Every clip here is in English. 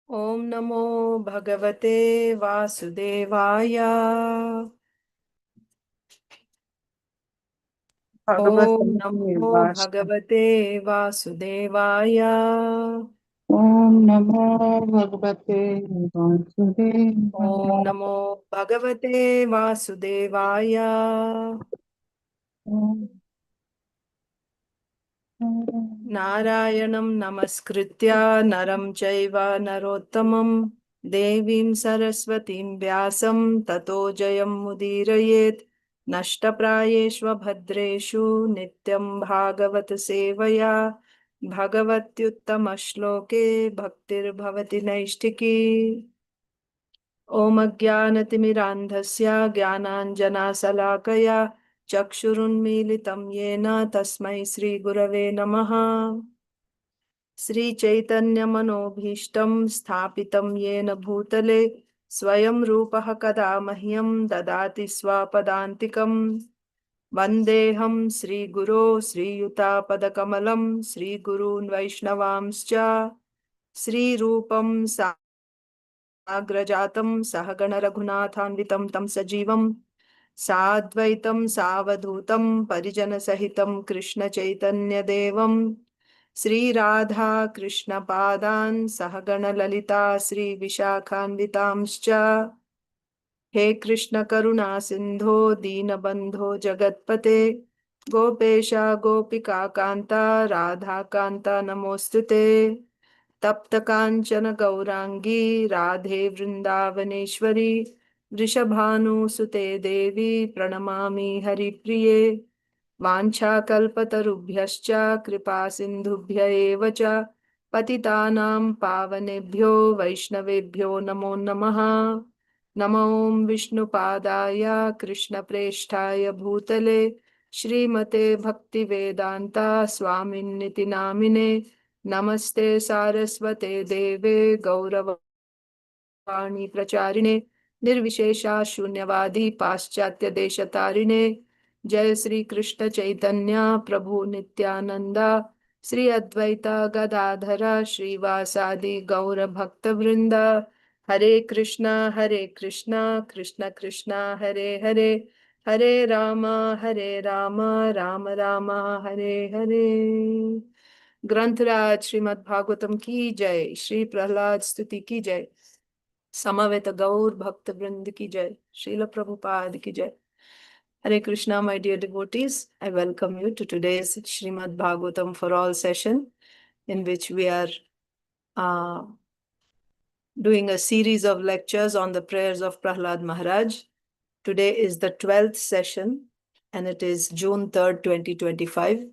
Om Namo Bhagavate Vasudevaya. Om Namo Bhagavate Vasudevaya. Om Namo Bhagavate Om Vasudevaya. Namo Bhagavate Vasudevaya. Narayanam Namaskritya Naram Chaiva Narottamam Devim Saraswatim Vyasam Tato Jayam Mudirayet Nashtaprayeshva Bhadreshu Nityam Bhagavat Sevaya Bhagavatyuttama Shloke Bhaktir Bhavati Naishtiki. Om Ajnanatimidandhasya Jnananjana-salakaya Chakshurunmilitam Yena Tasmai Sri Gurave Namaha. Sri Chaitanya Manobhishtam Sthapitam Yena Bhutale Swayam Rūpaḥ Kada Mahyam Dadati Swapadantikam. Vandeham Sri Guru Sri Yuta Padakamalam Sri Gurun Vaishnavamscha Sri Rupam Sagrajatam Sahagana Raghunathanvitam Tam Sajivam Sadvaitam Savadhutam Parijana Sahitam Krishna Chaitanya Devam Sri Radha Krishna Padan Sahagana Lalita Sri Vishakhanvitamscha. He Krishna Karuna Sindho Deenabandho Jagatpate Gopesha Gopika Kanta Radha Kanta Namostute. Tapta Kanchana Gaurangi Radhe Vrindavaneshwari Vrishabhanu Sute Devi Pranamami Haripriye. Vancha kalpatarubhyascha kripa sindhubhya eva cha patitanam pavanebhyo vaishnavebhyo namo namaha. Namo Om Vishnupadaya Krishna Presthaya Bhutale Shrimate Bhaktivedanta Swaminiti Namine Namaste Saraswate Deve Gauravani Pracharine Nirvishesha Shunyavadi Paschatya Deshatarine. Jai Sri Krishna Chaitanya Prabhu Nityananda Sri Advaita Gadadhara Srivasadi Gaura Bhakta Vrinda. Hare Krishna Krishna Krishna Hare Hare Hare Rama Rama Rama Hare Hare. Grantaraj Srimad Bhagavatam ki jai, Shri Prahlad Stuti ki jai, Samaveta Gaur Bhakta Vrind ki jai, Srila Prabhupada ki jai. Hare Krishna, my dear devotees. I welcome you to today's Srimad Bhagavatam for All session, in which we are doing a series of lectures on the prayers of Prahlad Maharaj. Today is the 12th session, and it is June 3rd, 2025.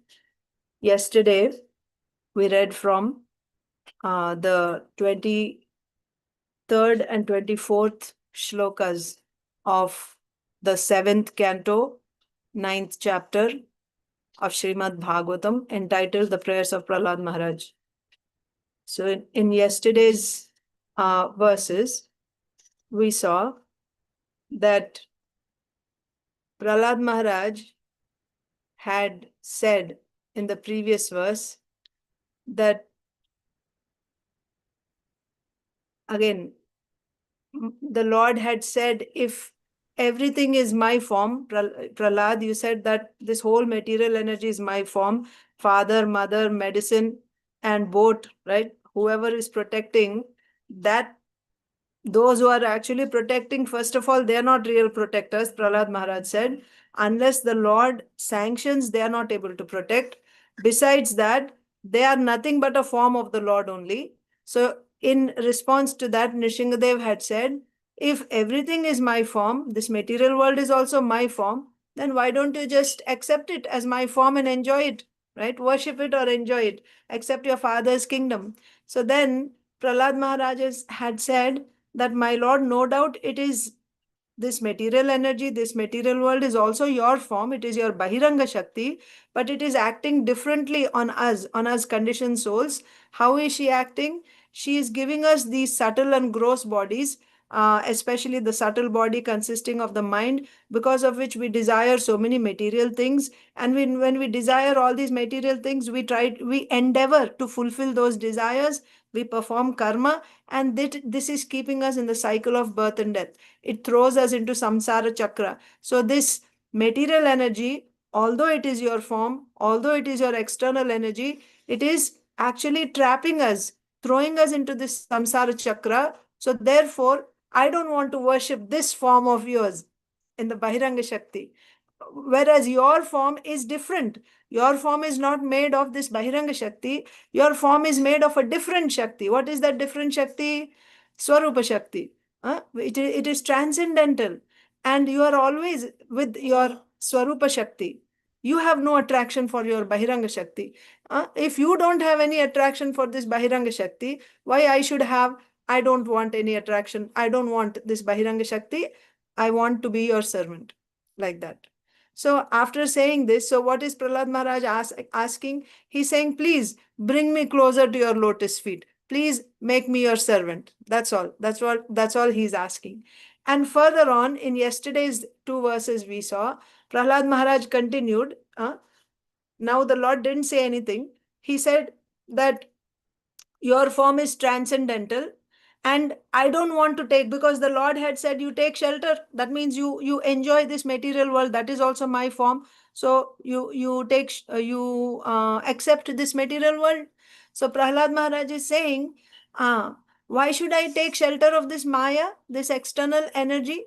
Yesterday, we read from the 23rd and 24th shlokas of the 7th canto, 9th chapter of Srimad Bhagavatam, entitled The Prayers of Prahlad Maharaj. So in yesterday's verses, we saw that Prahlad Maharaj had said in the previous verse that, again, the Lord had said, if everything is my form, Prahlad, you said that this whole material energy is my form, father, mother, medicine, and boat, right? Whoever is protecting that, those who are actually protecting, first of all, they are not real protectors, Prahlad Maharaj said. Unless the Lord sanctions, they are not able to protect. Besides that, they are nothing but a form of the Lord only. So in response to that, Nrsingadev had said, if everything is my form, this material world is also my form, then why don't you just accept it as my form and enjoy it, right? Worship it or enjoy it. Accept your father's kingdom. So then Prahlad Maharaj had said that, my Lord, no doubt it is this material energy, this material world is also your form. It is your Bahiranga Shakti, but it is acting differently on us conditioned souls. How is she acting? She is giving us these subtle and gross bodies especially the subtle body consisting of the mind, because of which we desire so many material things. And when we desire all these material things, we endeavor to fulfill those desires, we perform karma, and this is keeping us in the cycle of birth and death. It throws us into samsara chakra. So this material energy, although it is your form, although it is your external energy, it is actually trapping us, throwing us into this samsara chakra. So therefore, I don't want to worship this form of yours in the Bahiranga Shakti. Whereas your form is different. Your form is not made of this Bahiranga Shakti. Your form is made of a different Shakti. What is that different Shakti? Swarupa Shakti. It is transcendental. And you are always with your Swarupa Shakti. You have no attraction for your Bahiranga Shakti. If you don't have any attraction for this Bahiranga Shakti, why I should have? I don't want any attraction. I don't want this Bahiranga Shakti. I want to be your servant. Like that. So after saying this, so what is Prahlad Maharaj asking? He's saying, please bring me closer to your lotus feet. Please make me your servant. That's all. That's all he's asking. And further on, in yesterday's 2 verses we saw, Prahlad Maharaj continued. Now the Lord didn't say anything. He said that your form is transcendental, and I don't want to take, because the Lord had said you take shelter. That means you enjoy this material world. That is also my form. So you accept this material world. So Prahlad Maharaj is saying, why should I take shelter of this Maya, this external energy?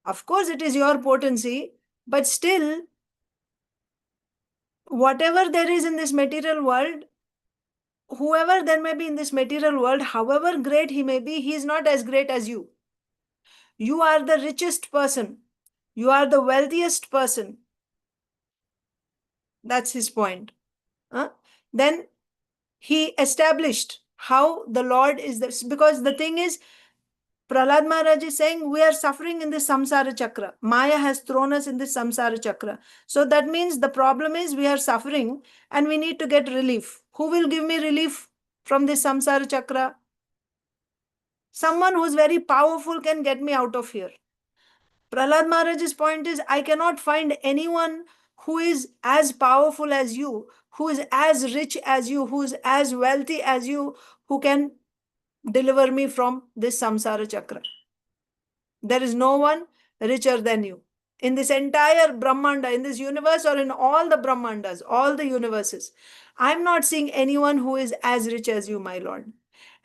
Of course, it is your potency, but still, whatever there is in this material world, whoever there may be in this material world, however great he may be, he is not as great as you. You are the richest person. You are the wealthiest person. That's his point. Then he established how the Lord is this, because the thing is, Prahlad Maharaj is saying we are suffering in this samsara chakra. Maya has thrown us in this samsara chakra. So that means the problem is we are suffering and we need to get relief. Who will give me relief from this samsara chakra? Someone who's very powerful can get me out of here. Prahlad Maharaj's point is, I cannot find anyone who is as powerful as you, who is as rich as you, who is as wealthy as you, who can deliver me from this samsara chakra. There is no one richer than you. In this entire Brahmanda, in this universe, or in all the Brahmandas, all the universes, I'm not seeing anyone who is as rich as you, my Lord.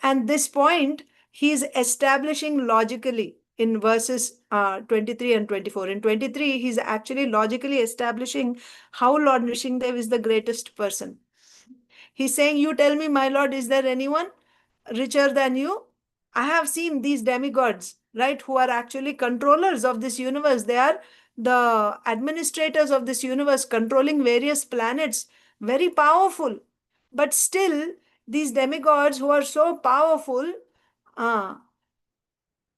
And this point, he is establishing logically in verses 23 and 24. In 23, he's actually logically establishing how Lord Nrsimhadev is the greatest person. He's saying, you tell me, my Lord, is there anyone richer than you? I have seen these demigods, right, who are actually controllers of this universe. They are the administrators of this universe, controlling various planets, very powerful. But still, these demigods who are so powerful,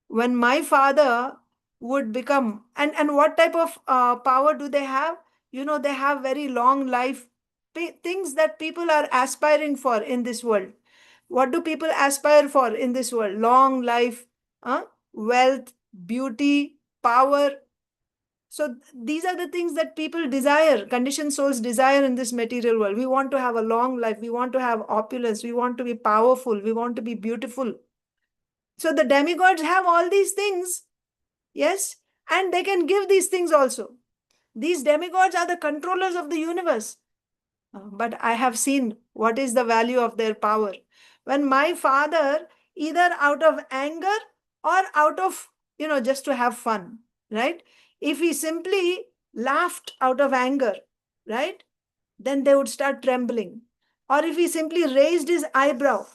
when my father would become, and what type of power do they have? They have very long life, things that people are aspiring for in this world. What do people aspire for in this world? Long life, wealth, beauty, power. So these are the things that people desire, conditioned souls desire in this material world. We want to have a long life. We want to have opulence. We want to be powerful. We want to be beautiful. So the demigods have all these things, yes, and they can give these things also. These demigods are the controllers of the universe. But I have seen what is the value of their power. When my father, either out of anger or out of, just to have fun, right? If he simply laughed out of anger, right? Then they would start trembling. Or if he simply raised his eyebrow,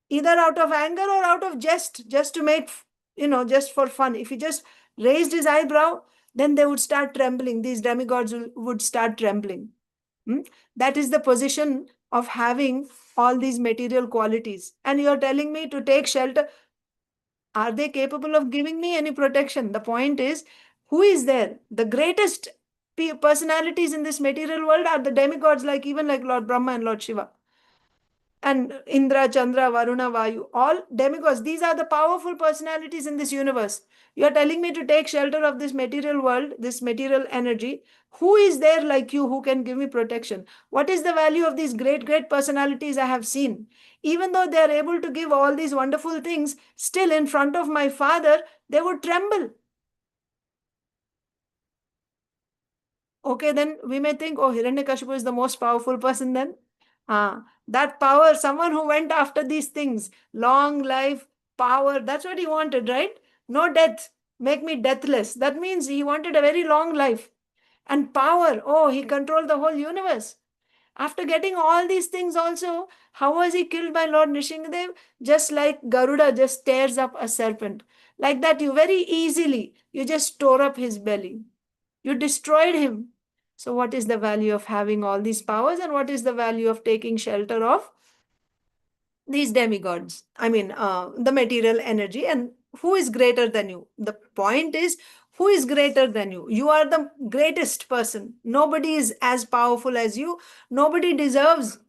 either out of anger or out of jest, just to make, just for fun. If he just raised his eyebrow, then they would start trembling. These demigods would start trembling. That is the position of having all these material qualities. And you're telling me to take shelter. Are they capable of giving me any protection? The point is, who is there? The greatest personalities in this material world are the demigods, even like Lord Brahma and Lord Shiva. and Indra, Chandra, Varuna, Vayu, all demigods. These are the powerful personalities in this universe. You are telling me to take shelter of this material world, this material energy. Who is there like you who can give me protection? What is the value of these great, great personalities I have seen? Even though they are able to give all these wonderful things, still in front of my father, they would tremble. Okay, then we may think, oh, Hiranyakashipu is the most powerful person then. That power, someone who went after these things, long life, power, that's what he wanted, right? No death, make me deathless. That means he wanted a very long life. And power, oh, he controlled the whole universe. After getting all these things also, how was he killed by Lord Nrsimhadev? Just like Garuda just tears up a serpent. Like that, you very easily, you just tore up his belly. You destroyed him. So what is the value of having all these powers, and what is the value of taking shelter of these demigods? I mean, the material energy, and who is greater than you? The point is, who is greater than you? You are the greatest person. Nobody is as powerful as you. Nobody deserves,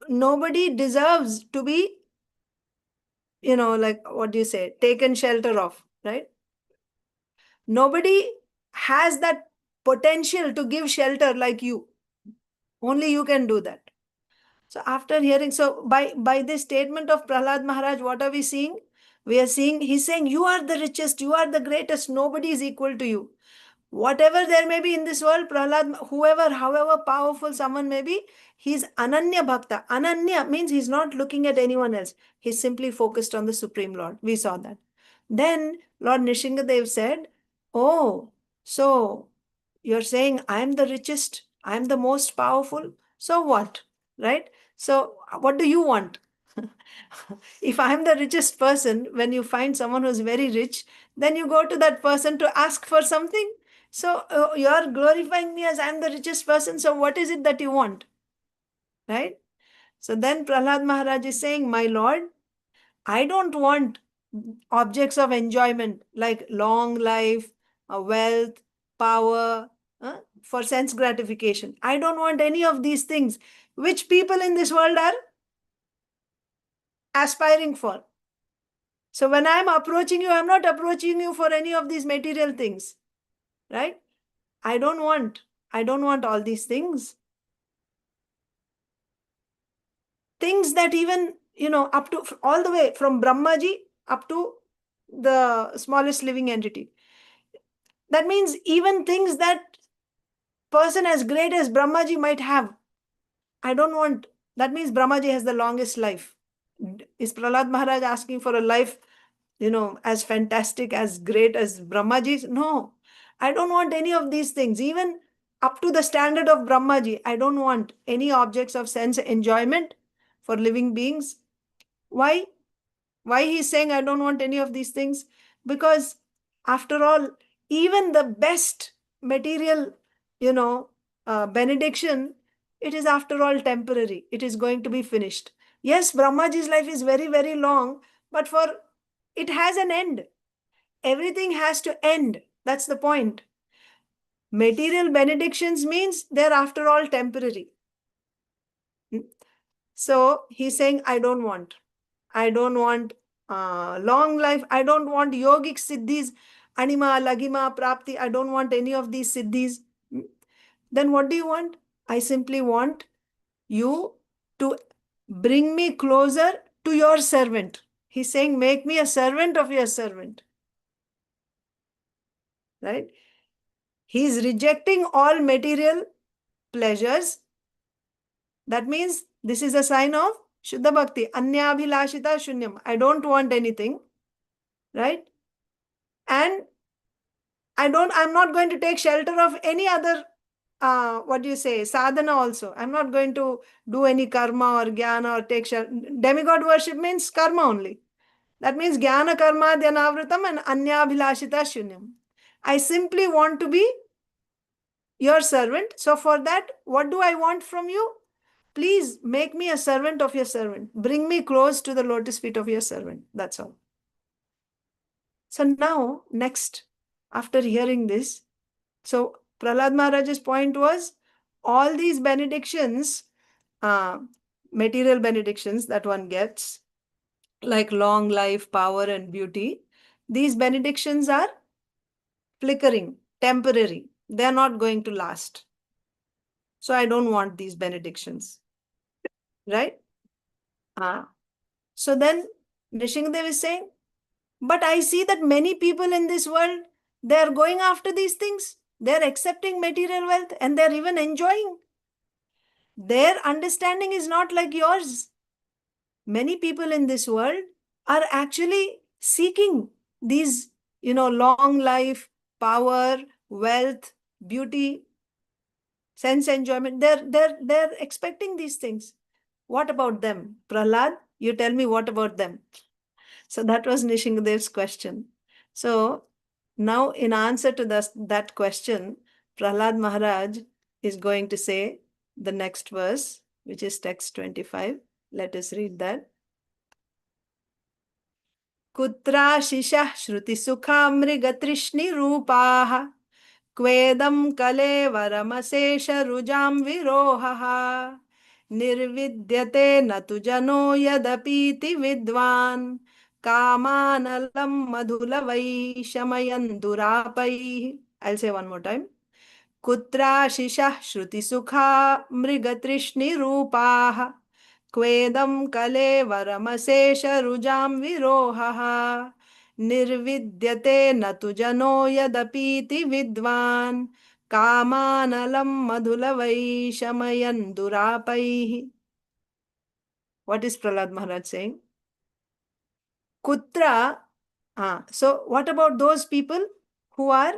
nobody deserves to be, like what do you say, taken shelter of, right? Nobody has that potential to give shelter like you. Only you can do that. So after hearing, so by this statement of Prahlad Maharaj, what are we seeing? We are seeing, he's saying, you are the richest, you are the greatest, nobody is equal to you. Whatever there may be in this world, Prahlad, whoever, however powerful someone may be, he's Ananya Bhakta. Ananya means he's not looking at anyone else. He's simply focused on the Supreme Lord. We saw that. Then Lord Nrsimhadev said, oh, so you're saying I'm the richest, I'm the most powerful. So what? Right? So what do you want? If I'm the richest person, when you find someone who's very rich, then you go to that person to ask for something. So you're glorifying me as I'm the richest person. So what is it that you want? Right? So then Prahlad Maharaj is saying, my Lord, I don't want objects of enjoyment like long life, wealth, power, for sense gratification. I don't want any of these things which people in this world are aspiring for. So when I'm approaching you, I'm not approaching you for any of these material things, right? I don't want all these things. Things that even, up to all the way from Brahmaji up to the smallest living entity. That means even things that person as great as Brahmaji might have, I don't want. That means Brahmaji has the longest life. Is Prahlad Maharaj asking for a life, as fantastic, as great as Brahmaji's? No, I don't want any of these things. Even up to the standard of Brahmaji, I don't want any objects of sense enjoyment for living beings. Why? Why he's saying I don't want any of these things? Because after all, even the best material, benediction, it is after all temporary. It is going to be finished. Yes, Brahmaji's life is very, very long, but it has an end. Everything has to end. That's the point. Material benedictions means they're after all temporary. So he's saying, I don't want. I don't want long life. I don't want yogic siddhis, anima, lagima, prapti. I don't want any of these siddhis. Then what do you want? I simply want you to bring me closer to your servant. He's saying, make me a servant of your servant. Right? He's rejecting all material pleasures. That means this is a sign of Shuddha Bhakti. Anyabhilashita shunyam. I don't want anything. Right? And I'm not going to take shelter of any other, sadhana also. I'm not going to do any karma or jnana or take shelter. Demigod worship means karma only. That means jnana karma dhyanavritam and anyabhilashita shunyam. I simply want to be your servant. So for that, what do I want from you? Please make me a servant of your servant. Bring me close to the lotus feet of your servant. That's all. So now, next, after hearing this, so Prahlad Maharaj's point was, all these benedictions material benedictions that one gets, like long life, power, and beauty, these benedictions are flickering, temporary. They are not going to last. So I don't want these benedictions. Right? So then Nrsimhadev is saying, but I see that many people in this world, they are going after these things. They are accepting material wealth and they are even enjoying. Their understanding is not like yours. Many people in this world are actually seeking these, long life, power, wealth, beauty, sense enjoyment. They're expecting these things. What about them? Prahlad, you tell me, what about them? So that was Nrsimhadev's question. So now in answer to that question, Prahlad Maharaj is going to say the next verse, which is text 25. Let us read that. kutrāśiṣaḥ śruti-sukhā mṛgatṛṣṇi-rūpāḥ kvedaṁ kalevaram aśeṣa-rujāṁ virohaḥ nirvidyate natu jano apīti vidvān kāmānalaṁ madhu-lavaiḥ śamayan durāpaiḥ. I'll say one more time. kutrāśiṣaḥ śruti-sukhā mṛgatṛṣṇi-rūpāḥ kvedaṁ kalevaram aśeṣa-rujāṁ virohaḥ nirvidyate natu jano apīti vidvān kāmānalaṁ madhu-lavaiḥ śamayan durāpaiḥ. What is Prahlad Maharaj saying? Kutra. So what about those people who are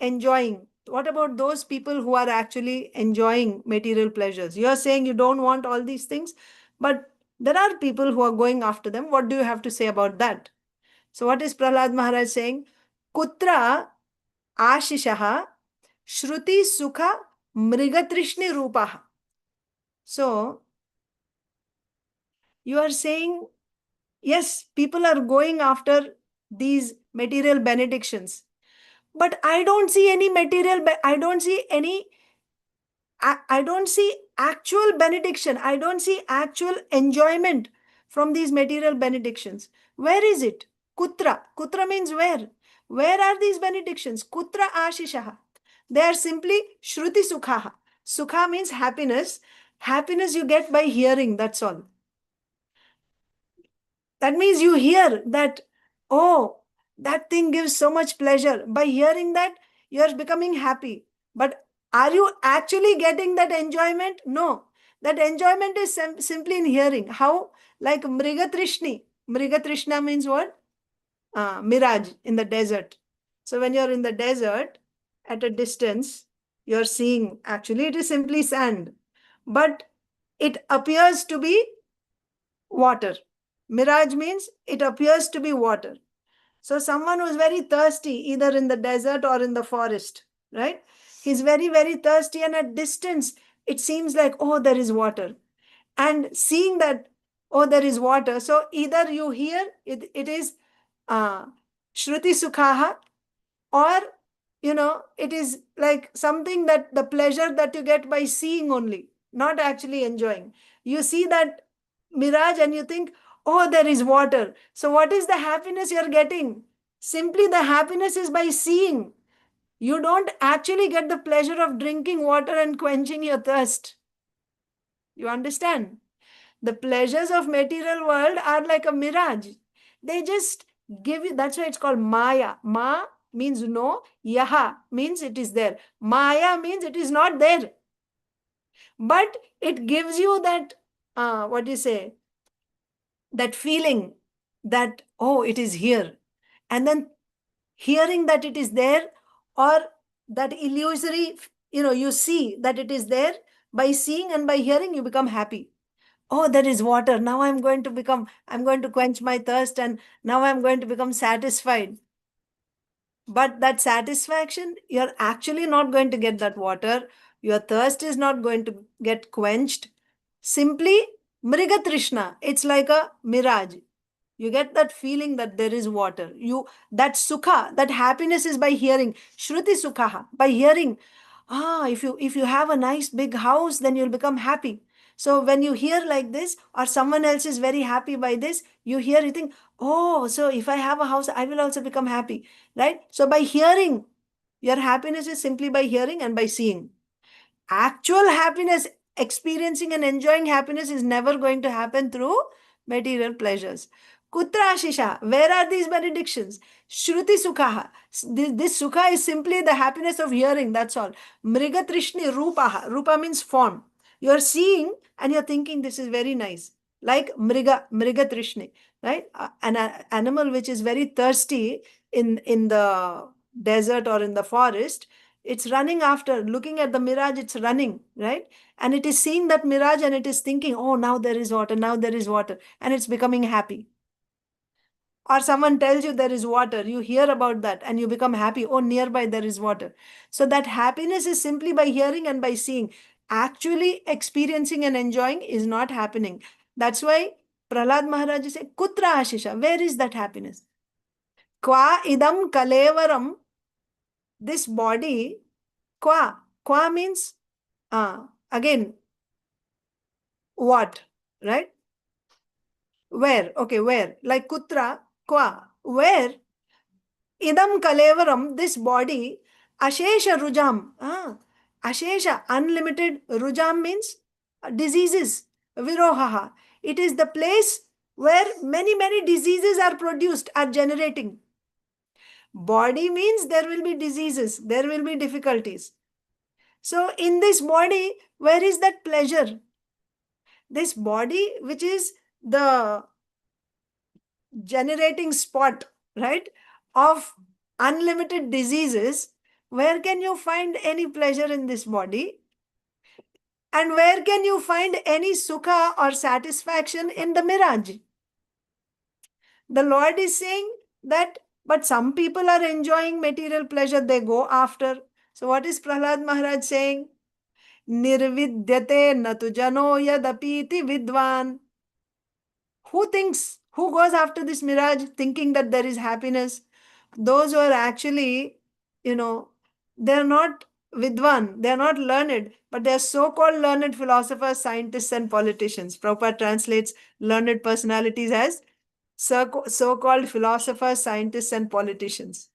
enjoying? What about those people who are actually enjoying material pleasures? You are saying you don't want all these things, but there are people who are going after them. What do you have to say about that? So what is Prahlad Maharaj saying? Kutra aśeṣa śruti-sukhā mṛgatṛṣṇi-rūpāḥ. So you are saying, yes, people are going after these material benedictions, but I don't see any material, I don't see actual benediction. I don't see actual enjoyment from these material benedictions. Where is it? Kutra. Kutra means where. Where are these benedictions? Kutra aśeṣa. They are simply śruti-sukhā. Sukha means happiness. Happiness you get by hearing, that's all. That means you hear that, oh, that thing gives so much pleasure. By hearing that, you are becoming happy. But are you actually getting that enjoyment? No. That enjoyment is simply in hearing. How? Like mṛgatṛṣṇi. Mṛgatṛṣṇa means what? Mirage in the desert. So when you're in the desert, at a distance, you're seeing, actually it is simply sand. But it appears to be water. Mirage means it appears to be water. So someone who is very thirsty, either in the desert or in the forest, right? He's very, very thirsty, and at distance, it seems like, oh, there is water. And seeing that, oh, there is water. So either you hear, it is śruti-sukhā, or, it is like something that the pleasure that you get by seeing only, not actually enjoying. You see that mirage and you think, oh, there is water. So what is the happiness you're getting? Simply the happiness is by seeing. You don't actually get the pleasure of drinking water and quenching your thirst. You understand? The pleasures of material world are like a mirage. They just give you, that's why it's called maya. Ma means no, yaha means it is there. Maya means it is not there. But it gives you that, that feeling that, oh, it is here. And then hearing that it is there, or that illusory, you see that it is there. By seeing and by hearing, you become happy. Oh, there is water. Now I'm going to quench my thirst, and now I'm going to become satisfied. But that satisfaction, you're actually not going to get that water. Your thirst is not going to get quenched. Simply mṛgatṛṣṇa. It's like a mirage. You get that feeling that there is water. That sukha, that happiness is by hearing. śruti-sukhā, by hearing. If you have a nice big house, then you'll become happy. So when you hear like this, or someone else is very happy by this, you hear, you think, oh, so if I have a house, I will also become happy, right? So by hearing, your happiness is simply by hearing and by seeing. Actual happiness, experiencing and enjoying happiness is never going to happen through material pleasures. Kutrāśiṣaḥ, where are these benedictions? Śruti-sukhā. This sukha is simply the happiness of hearing, that's all. mṛgatṛṣṇi-rūpāḥ. Rūpa means form. You're seeing and you're thinking this is very nice. Like mṛgatṛṣṇi, right? An animal which is very thirsty in the desert or in the forest, it's running after, looking at the mirage, it's running, right? And it is seeing that mirage and it is thinking, oh, now there is water, now there is water, and it's becoming happy. Or someone tells you there is water, you hear about that and you become happy, oh, nearby there is water. So that happiness is simply by hearing and by seeing. Actually experiencing and enjoying is not happening. That's why Prahlad Maharaja said, kutrāśiṣaḥ, where is that happiness? Kvedaṁ kalevaram, this body, Qua means, again, what, right? Where, okay, where? Like kutra, qua, where? Idam kalevaram, this body, aśeṣa-rujāṁ. Aśeṣa, unlimited. Rujāṁ means diseases. Virohaḥ. It is the place where many, many diseases are produced, are generating. Body means there will be diseases, there will be difficulties. So in this body, where is that pleasure? This body, which is the generating spot, right, of unlimited diseases, where can you find any pleasure in this body? And where can you find any sukha or satisfaction in the mirage? The Lord is saying that, but some people are enjoying material pleasure, they go after. So what is Prahlad Maharaj saying? Nirvidyate na tu jano yad apīti vidvān. Who goes after this mirage thinking that there is happiness? Those who are actually, they're not vidvān, they're not learned, but they're so-called learned philosophers, scientists, and politicians. Prabhupada translates learned personalities as so-called philosophers, scientists, and politicians,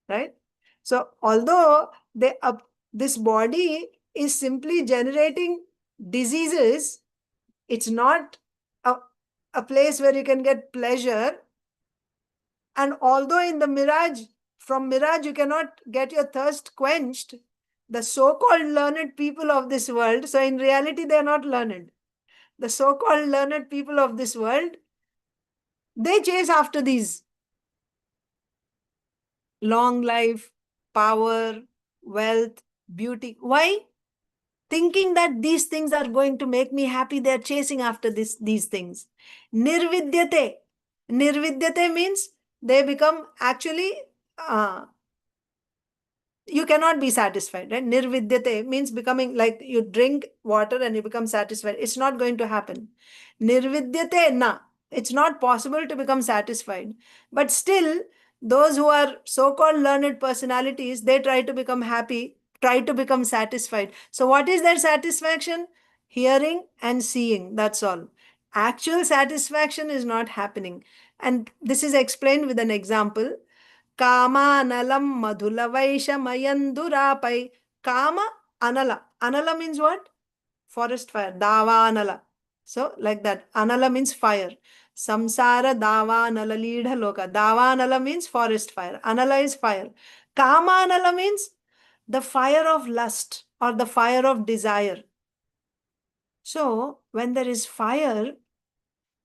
right? So although this body is simply generating diseases, it's not a place where you can get pleasure. And although in the mirage, from mirage you cannot get your thirst quenched, the so-called learned people of this world, so in reality they are not learned. The so-called learned people of this world, they chase after these. Long life, power, wealth, beauty. Why? Thinking that these things are going to make me happy, they are chasing after these things. Nirvidyate. Nirvidyate means they become actually, you cannot be satisfied, right? Nirvidyate means becoming, like you drink water and you become satisfied. It's not going to happen. Nirvidyate na. It's not possible to become satisfied. But still, those who are so-called learned personalities, they try to become happy, try to become satisfied. So what is their satisfaction? Hearing and seeing, that's all. Actual satisfaction is not happening. And this is explained with an example. kāmānalaṁ madhu-lavaiḥ śamayan durāpaiḥ. Kama anala. Anala means what? Forest fire. Dāvānala. So like that. Anala means fire. Samsara dāvānala līdha loka. Dāvānala means forest fire. Anala is fire. Kāmānala means the fire of lust or the fire of desire. So when there is fire,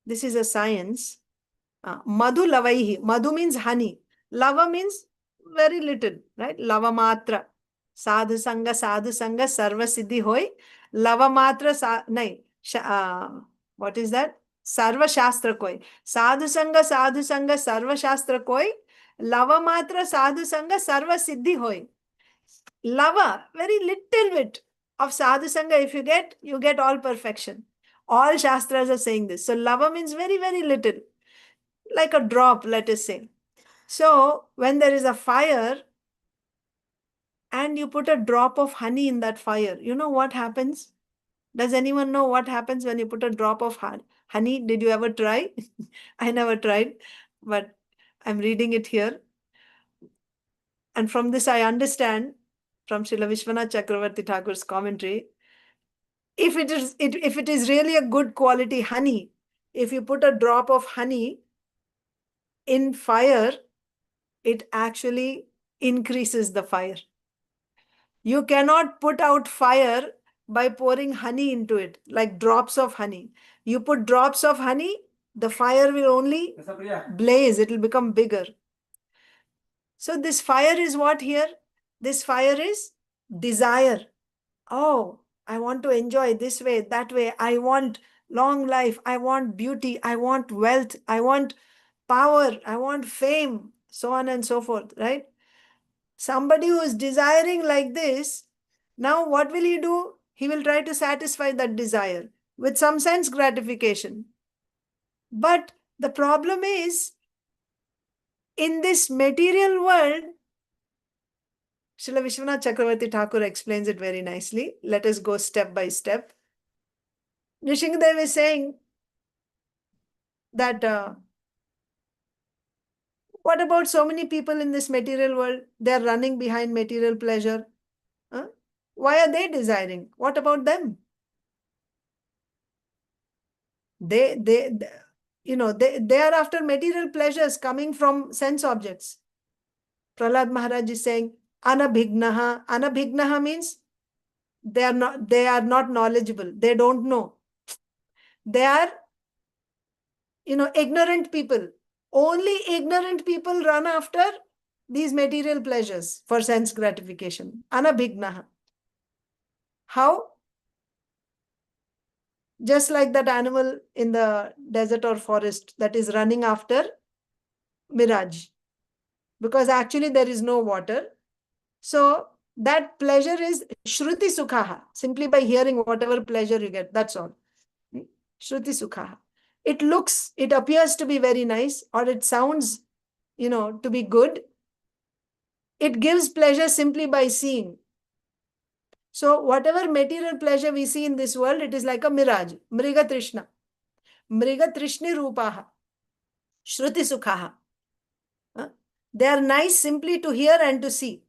this is a science. Madhu-lavaiḥ. Madhu means honey. Lava means very little, right? Lava matra. Sadhu sanga sarva siddhi hoy. Lava matra what is that? Sarva shastra koi. Sadhu sanga sarva shastra koi. Lava matra sadhu sanga sarva siddhi hoy. Lava, very little bit of sadhu sanga, if you get all perfection. All shastras are saying this. So lava means very, very little. Like a drop, let us say. So when there is a fire and you put a drop of honey in that fire, you know what happens? Does anyone know what happens when you put a drop of honey? Did you ever try? I never tried, but I'm reading it here. And from this, I understand from Srila Vishwanath Chakravarti Thakur's commentary, if it is really a good quality honey, if you put a drop of honey in fire, it actually increases the fire. You cannot put out fire by pouring honey into it, like drops of honey. You put drops of honey, the fire will only blaze, it will become bigger. So this fire is what here? This fire is desire. Oh, I want to enjoy this way, that way. I want long life. I want beauty. I want wealth. I want power. I want fame, so on and so forth, right? Somebody who is desiring like this, now what will he do? He will try to satisfy that desire with some sense gratification. But the problem is, in this material world, Srila Vishwanath Chakravarti Thakur explains it very nicely. Let us go step by step. Nrsimhadev is saying that what about so many people in this material world? They are running behind material pleasure. Huh? Why are they desiring? What about them? They are after material pleasures coming from sense objects. Prahlad Maharaj is saying, anabhignaha. Anabhignaha means they are not knowledgeable. They don't know. They are, ignorant people. Only ignorant people run after these material pleasures for sense gratification. Anabhignaha. How? Just like that animal in the desert or forest that is running after mirage. Because actually there is no water. So that pleasure is śruti-sukhā, simply by hearing whatever pleasure you get. That's all. śruti-sukhā. It appears to be very nice, or it sounds, to be good. It gives pleasure simply by seeing. So whatever material pleasure we see in this world, it is like a mirage. mṛgatṛṣṇi. mṛgatṛṣṇi-rūpāḥ. śruti-sukhā. They are nice simply to hear and to see.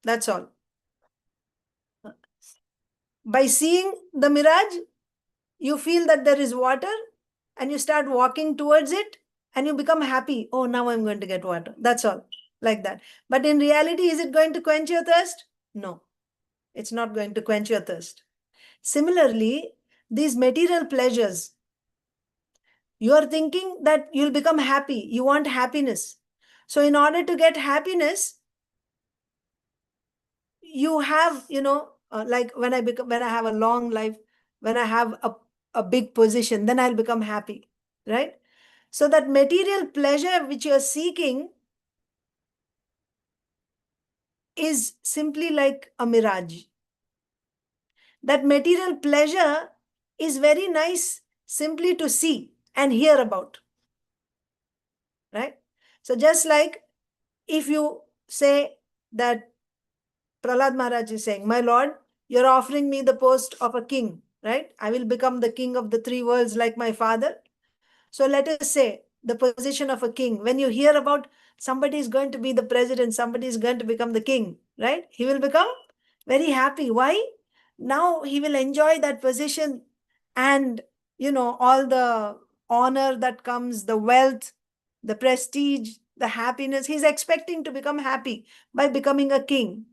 That's all. By seeing the mirage, you feel that there is water and you start walking towards it and you become happy. Oh, now I'm going to get water. That's all. Like that. But in reality, is it going to quench your thirst? No. It's not going to quench your thirst. Similarly, these material pleasures, you are thinking that you'll become happy. You want happiness. So in order to get happiness, you have, like when I have a long life, when I have a big position, then I'll become happy, right? So that material pleasure which you're seeking is simply like a mirage. That material pleasure is very nice simply to see and hear about, right? So just like if you say that Prahlad Maharaj is saying, my Lord, you're offering me the post of a king, right? I will become the king of the three worlds like my father. So let us say the position of a king. When you hear about somebody is going to be the president, somebody is going to become the king, right? He will become very happy. Why? Now he will enjoy that position and, all the honor that comes, the wealth, the prestige, the happiness. He's expecting to become happy by becoming a king.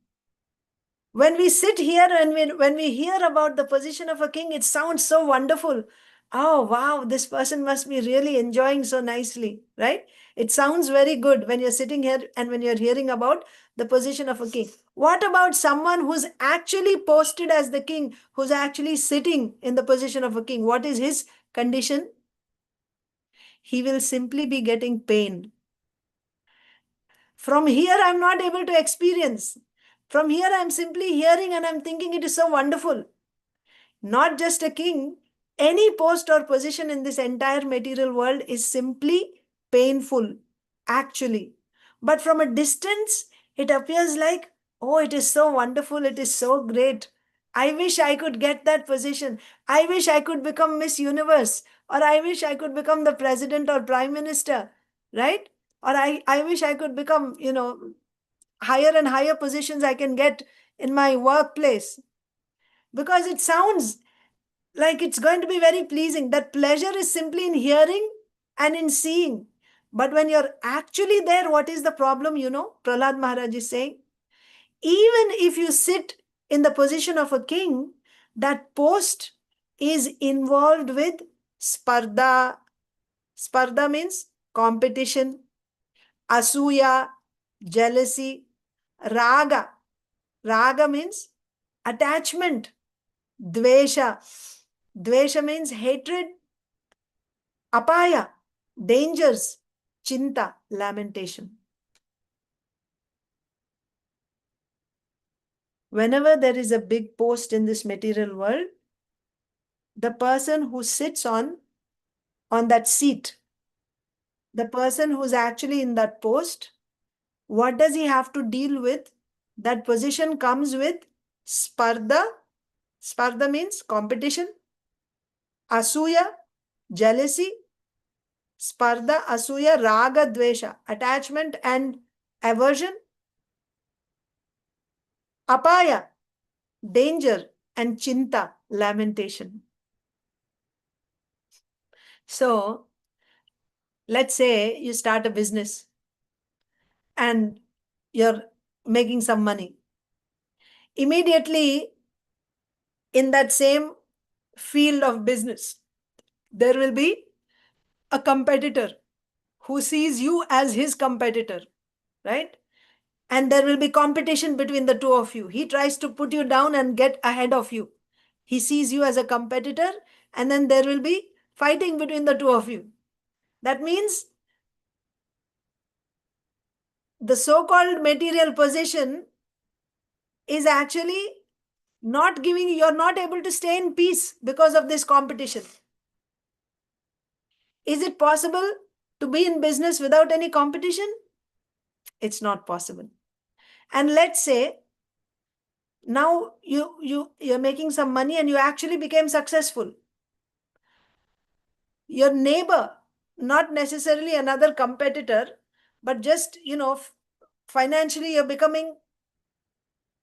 When we sit here and when we hear about the position of a king, it sounds so wonderful. Oh, wow, this person must be really enjoying so nicely, right? It sounds very good when you're sitting here and when you're hearing about the position of a king. What about someone who's actually posted as the king, who's actually sitting in the position of a king? What is his condition? He will simply be getting pain. From here, I'm not able to experience. From here, I'm simply hearing and I'm thinking it is so wonderful. Not just a king, any post or position in this entire material world is simply painful, actually. But from a distance, it appears like, oh, it is so wonderful, it is so great. I wish I could get that position. I wish I could become Miss Universe, or I wish I could become the president or prime minister, right? Or I wish I could become, higher and higher positions I can get in my workplace. Because it sounds like it's going to be very pleasing. That pleasure is simply in hearing and in seeing. But when you're actually there, what is the problem? Prahlad Maharaj is saying, even if you sit in the position of a king, that post is involved with spardha. Spardha means competition, asuya, jealousy, raga. Raga means attachment, dvesha. Dvesha means hatred, apaya, dangers, chinta, lamentation. Whenever there is a big post in this material world, the person who sits on that seat, the person who's actually in that post, what does he have to deal with? That position comes with spardha. Spardha means competition, asuya, jealousy, spardha, asuya, raga, dvesha, attachment and aversion, apaya, danger, and chinta, lamentation. So, let's say you start a business and you're making some money. Immediately, in that same field of business, there will be a competitor who sees you as his competitor, right? And there will be competition between the two of you. He tries to put you down and get ahead of you. He sees you as a competitor, and then there will be fighting between the two of you. That means the so-called material possession is actually not giving, you're not able to stay in peace because of this competition. Is it possible to be in business without any competition? It's not possible. And let's say now you're making some money and you actually became successful. Your neighbor, not necessarily another competitor, but just, financially you're becoming,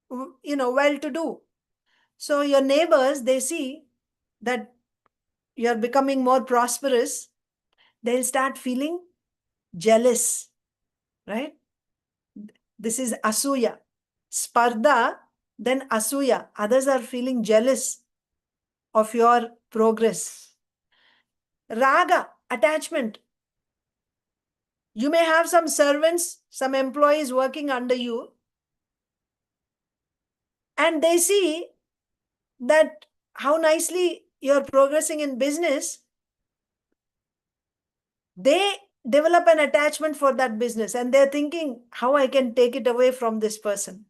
well-to-do. So your neighbors, they see that you're becoming more prosperous, they'll start feeling jealous, right? This is asuya. Spardha, then asuya. Others are feeling jealous of your progress. Raga, attachment. You may have some servants, some employees working under you, and they see that how nicely you're progressing in business. They develop an attachment for that business and they're thinking how I can take it away from this person.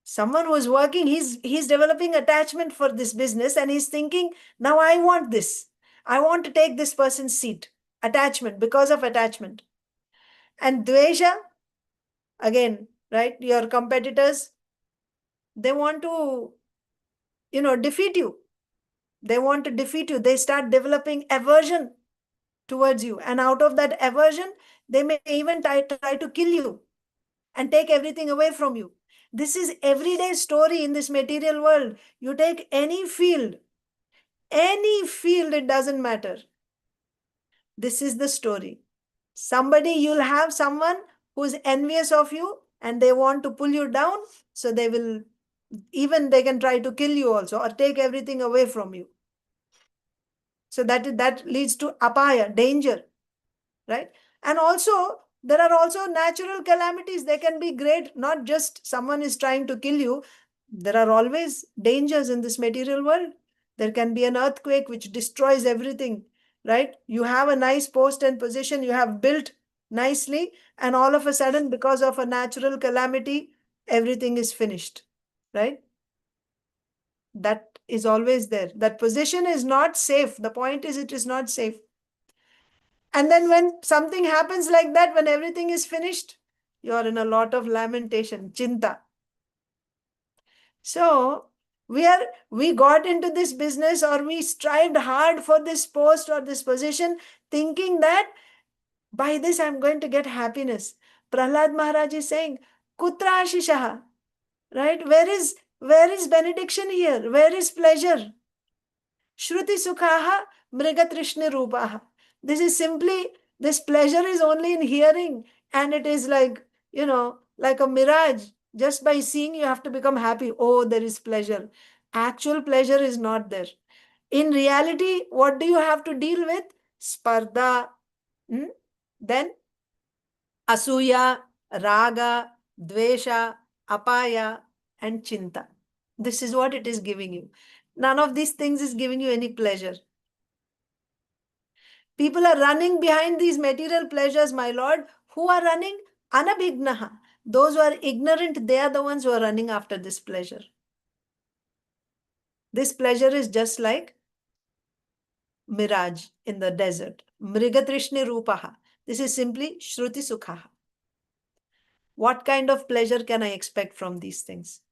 Someone who's working, he's developing attachment for this business and he's thinking, now I want this. I want to take this person's seat. Attachment, because of attachment. And dvesha, again, right? Your competitors, they want to, defeat you. They want to defeat you. They start developing aversion towards you. And out of that aversion, they may even try to kill you and take everything away from you. This is everyday story in this material world. You take any field, it doesn't matter. This is the story. You'll have someone who's envious of you and they want to pull you down. So they can try to kill you also or take everything away from you. So that leads to apaya, danger, right? And also, there are also natural calamities. They can be great, not just someone is trying to kill you. There are always dangers in this material world. There can be an earthquake which destroys everything, right? You have a nice post and position, you have built nicely, and all of a sudden, because of a natural calamity, everything is finished, right? That is always there. That position is not safe. The point is, it is not safe. And then when something happens like that, when everything is finished, you're in a lot of lamentation, chinta. So we got into this business, or we strived hard for this post or this position, thinking that by this I'm going to get happiness. Prahlad Maharaj is saying, kutrāśiṣaḥ, right? Where is benediction here? Where is pleasure? śruti-sukhā mṛgatṛṣṇi-rūpāḥ. This is simply, this pleasure is only in hearing, and it is like, like a mirage. Just by seeing, you have to become happy. Oh, there is pleasure. Actual pleasure is not there. In reality, what do you have to deal with? Spardha, then asuya, raga, dvesha, apaya, and chinta. This is what it is giving you. None of these things is giving you any pleasure. People are running behind these material pleasures, my Lord. Who are running? Anabhignaha. Those who are ignorant, they are the ones who are running after this pleasure. This pleasure is just like mirage in the desert. mṛgatṛṣṇi-rūpāḥ. This is simply śruti-sukhā. What kind of pleasure can I expect from these things?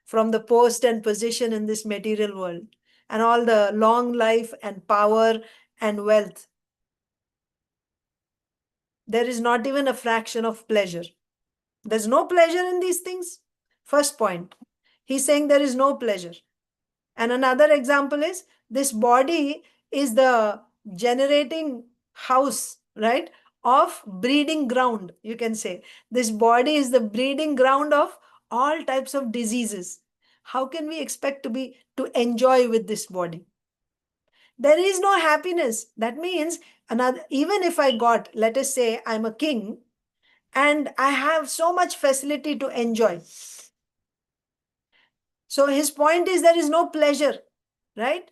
From the post and position in this material world, and all the long life and power and wealth. There is not even a fraction of pleasure. There's no pleasure in these things. First point, he's saying there is no pleasure. And another example is, this body is the generating house, right, of breeding ground, you can say. This body is the breeding ground of all types of diseases. How can we expect to enjoy with this body? There is no happiness. That means, even if I got, let us say I'm a king, and I have so much facility to enjoy. So his point is, there is no pleasure, right?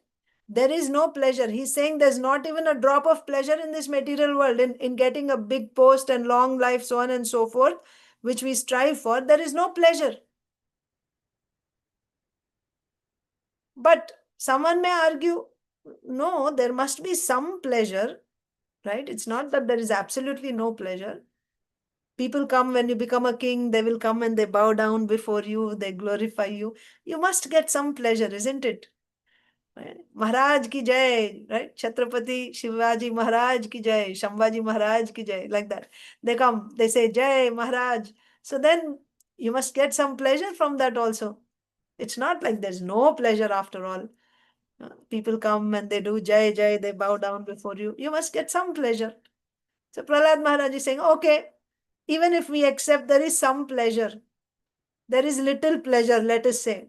There is no pleasure. He's saying there's not even a drop of pleasure in this material world, in getting a big post and long life, so on and so forth, which we strive for. There is no pleasure. But someone may argue, no, there must be some pleasure, right? It's not that there is absolutely no pleasure. People come, when you become a king, they will come and they bow down before you, they glorify you. You must get some pleasure, isn't it? Right? Maharaj ki jai, right? Chhatrapati Shivaji Maharaj ki jai, Shambhaji Maharaj ki jai, like that. They come, they say Jai Maharaj. So then you must get some pleasure from that also. It's not like there's no pleasure after all. People come and they do Jai Jai, they bow down before you. You must get some pleasure. So Prahlad Maharaj is saying, okay, even if we accept there is some pleasure, there is little pleasure, let us say.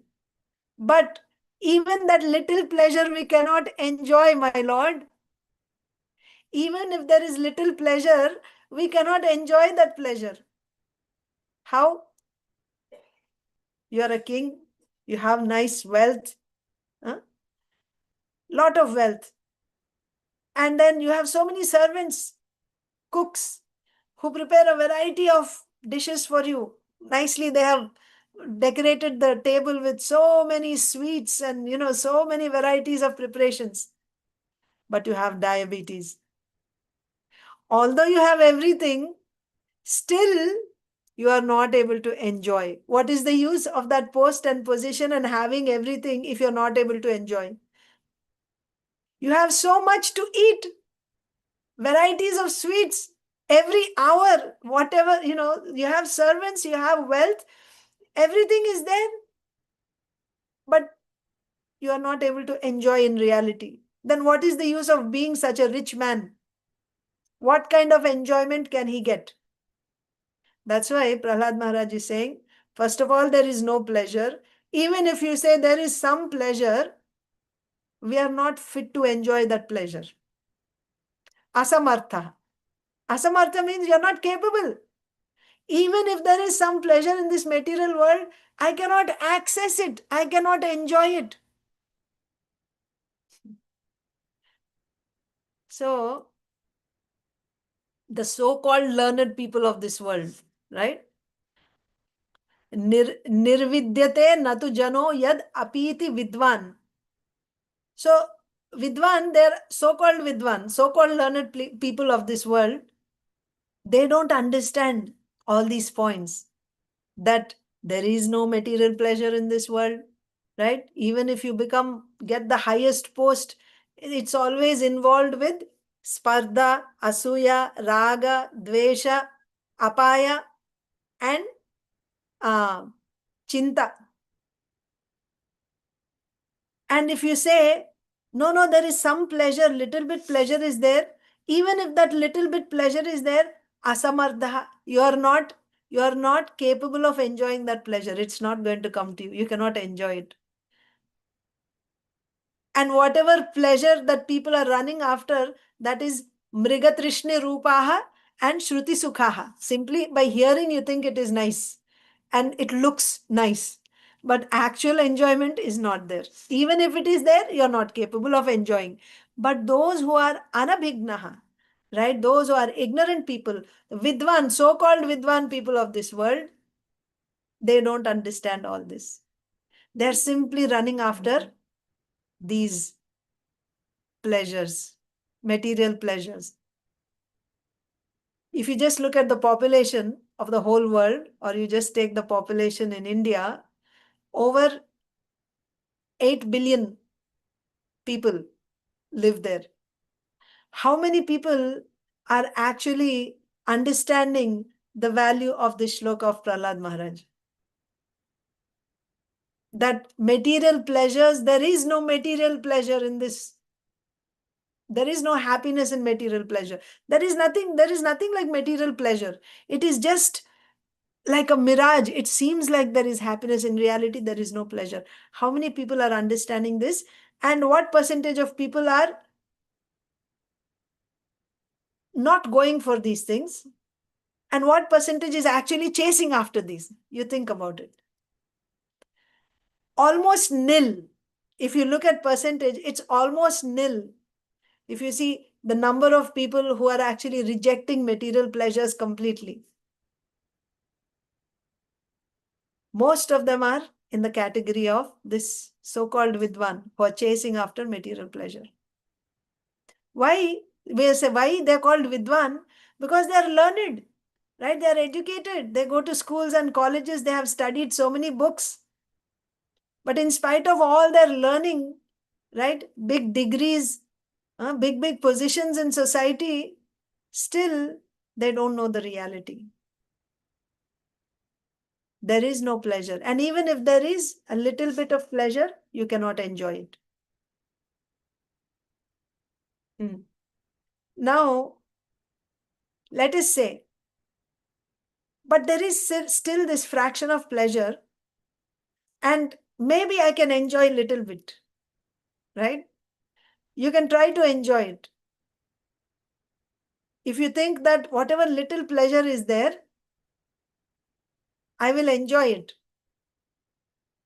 But even that little pleasure we cannot enjoy, my Lord. Even if there is little pleasure, we cannot enjoy that pleasure. How? You are a king, you have nice wealth, lot of wealth. And then you have so many servants, cooks, who prepare a variety of dishes for you. Nicely, they have decorated the table with so many sweets and, so many varieties of preparations. But you have diabetes. Although you have everything, still you are not able to enjoy. What is the use of that post and position and having everything if you're not able to enjoy? You have so much to eat, varieties of sweets every hour, whatever, you have servants, you have wealth, everything is there, but you are not able to enjoy in reality. Then what is the use of being such a rich man? What kind of enjoyment can he get? That's why Prahlad Maharaj is saying, first of all, there is no pleasure. Even if you say there is some pleasure, we are not fit to enjoy that pleasure. Asamartha. Asamartha means you are not capable. Even if there is some pleasure in this material world, I cannot access it. I cannot enjoy it. So, the so-called learned people of this world, right? Nirvidyate natu jano yad apīti vidvān. So, vidvān, they're so-called vidvān, so-called learned people of this world. They don't understand all these points. That There is no material pleasure in this world, right? Even if you get the highest post, it's always involved with spardha, asuya, raga, dvesha, apaya, and chinta. And if you say, no, there is some pleasure, little bit pleasure is there, even if that little bit pleasure is there, asamardha, you are not capable of enjoying that pleasure. It's not going to come to you. You cannot enjoy it. And whatever pleasure that people are running after, that is mṛgatṛṣṇi-rūpāḥ and śruti-sukhā. Simply by hearing, you think it is nice and it looks nice. But actual enjoyment is not there. Even if it is there, you are not capable of enjoying. But those who are anabhignaha, right? Those who are ignorant people, vidvān, so-called vidvān people of this world, they don't understand all this. They're simply running after these pleasures, material pleasures. If you just look at the population of the whole world, or you just take the population in India, over 8 billion people live there. How many people are actually understanding the value of this shloka of Prahlad Maharaj? That material pleasures, there is no material pleasure in this. There is no happiness in material pleasure. There is nothing like material pleasure. It is just like a mirage. It seems like there is happiness. In reality, there is no pleasure. How many people are understanding this? And what percentage of people are not going for these things? And what percentage is actually chasing after these? You think about it. Almost nil. If you look at percentage, it's almost nil. If you see the number of people who are actually rejecting material pleasures completely, most of them are in the category of this so-called vidvān, who are chasing after material pleasure. Why? We say, why they're called vidvān? Because they are learned, right? They are educated. They go to schools and colleges. They have studied so many books. But in spite of all their learning, right, big degrees, big positions in society, still they don't know the reality. There is no pleasure. And even if there is a little bit of pleasure, you cannot enjoy it. Now, let us say, but there is still this fraction of pleasure, and maybe I can enjoy a little bit, right? You can try to enjoy it. If you think that whatever little pleasure is there, I will enjoy it.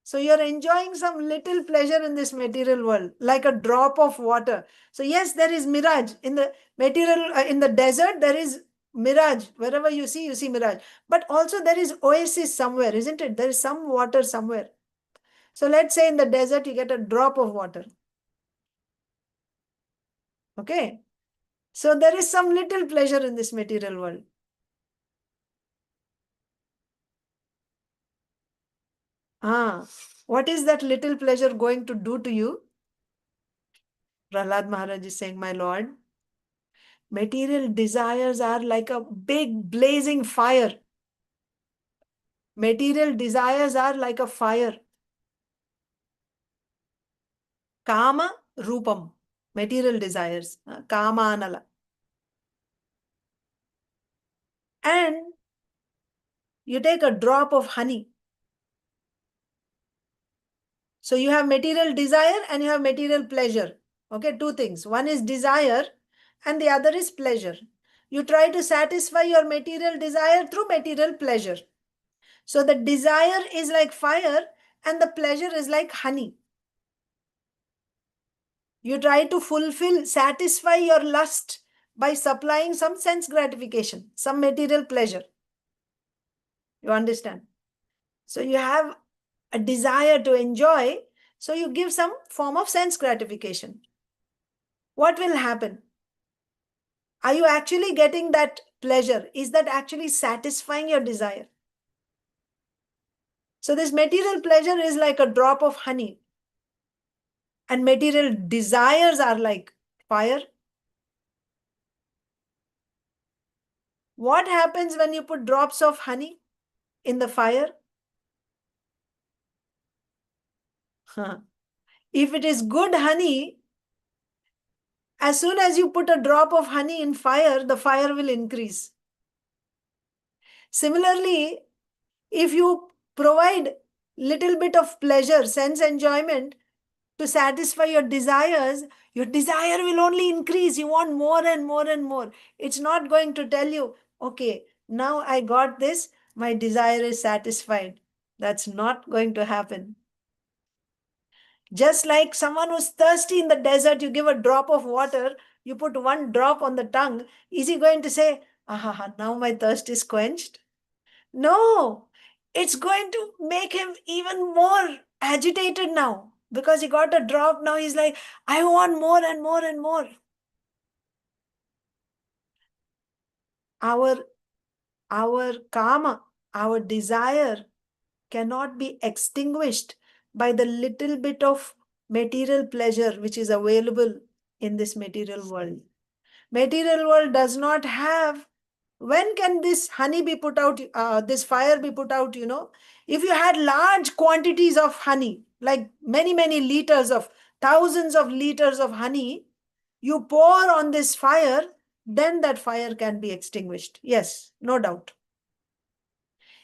So you're enjoying some little pleasure in this material world, like a drop of water. So yes, there is mirage. In the material, in the desert, there is mirage. Wherever you see mirage. But also there is oasis somewhere, isn't it? There is some water somewhere. So let's say in the desert, you get a drop of water. Okay. So there is some little pleasure in this material world. What is that little pleasure going to do to you? Prahlad Maharaj is saying, my Lord, material desires are like a big blazing fire. Material desires are like a fire. Kama rupam, material desires, kāmānalaṁ. And you take a drop of honey. So you have material desire and you have material pleasure. Okay, two things. One is desire and the other is pleasure. You try to satisfy your material desire through material pleasure. So the desire is like fire and the pleasure is like honey. You try to satisfy your lust by supplying some sense gratification, some material pleasure. You understand? So you have a desire to enjoy, so you give some form of sense gratification. What will happen? Are you actually getting that pleasure? Is that actually satisfying your desire? So this material pleasure is like a drop of honey. And material desires are like fire. What happens when you put drops of honey in the fire? If it is good honey, as soon as you put a drop of honey in fire, the fire will increase. Similarly, if you provide little bit of pleasure, sense enjoyment to satisfy your desire will only increase. You want more and more and more. It's not going to tell you, okay, now I got this, my desire is satisfied. That's not going to happen. Just like someone who's thirsty in the desert, you give a drop of water, you put one drop on the tongue, is he going to say, now my thirst is quenched? No, it's going to make him even more agitated now because he got a drop. Now he's like, I want more and more and more. Our kama, our desire cannot be extinguished by the little bit of material pleasure which is available in this material world. Material world does not have. When can this honey be put out, this fire be put out, If you had large quantities of honey, like many liters of, thousands of liters of honey, you pour on this fire, then that fire can be extinguished. Yes, no doubt.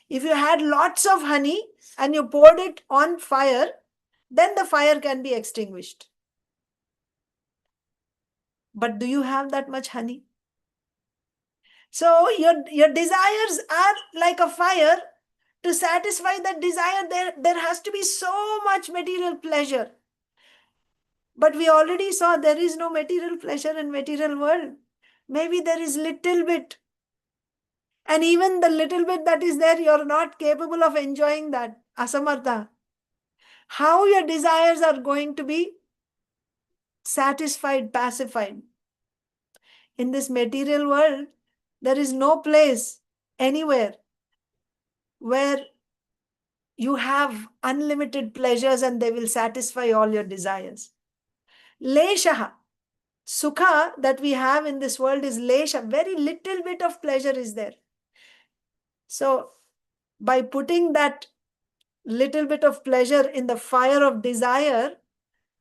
If you had lots of honey and you poured it on fire, then the fire can be extinguished. But do you have that much honey? So your desires are like a fire. To satisfy that desire, there has to be so much material pleasure. But we already saw there is no material pleasure in material world. Maybe there is little bit. And even the little bit that is there, you're not capable of enjoying that. Asamartha. How your desires are going to be satisfied, pacified? In this material world, there is no place anywhere where you have unlimited pleasures and they will satisfy all your desires. Leshaha, sukha that we have in this world is lesha. Very little bit of pleasure is there. So by putting that little bit of pleasure in the fire of desire,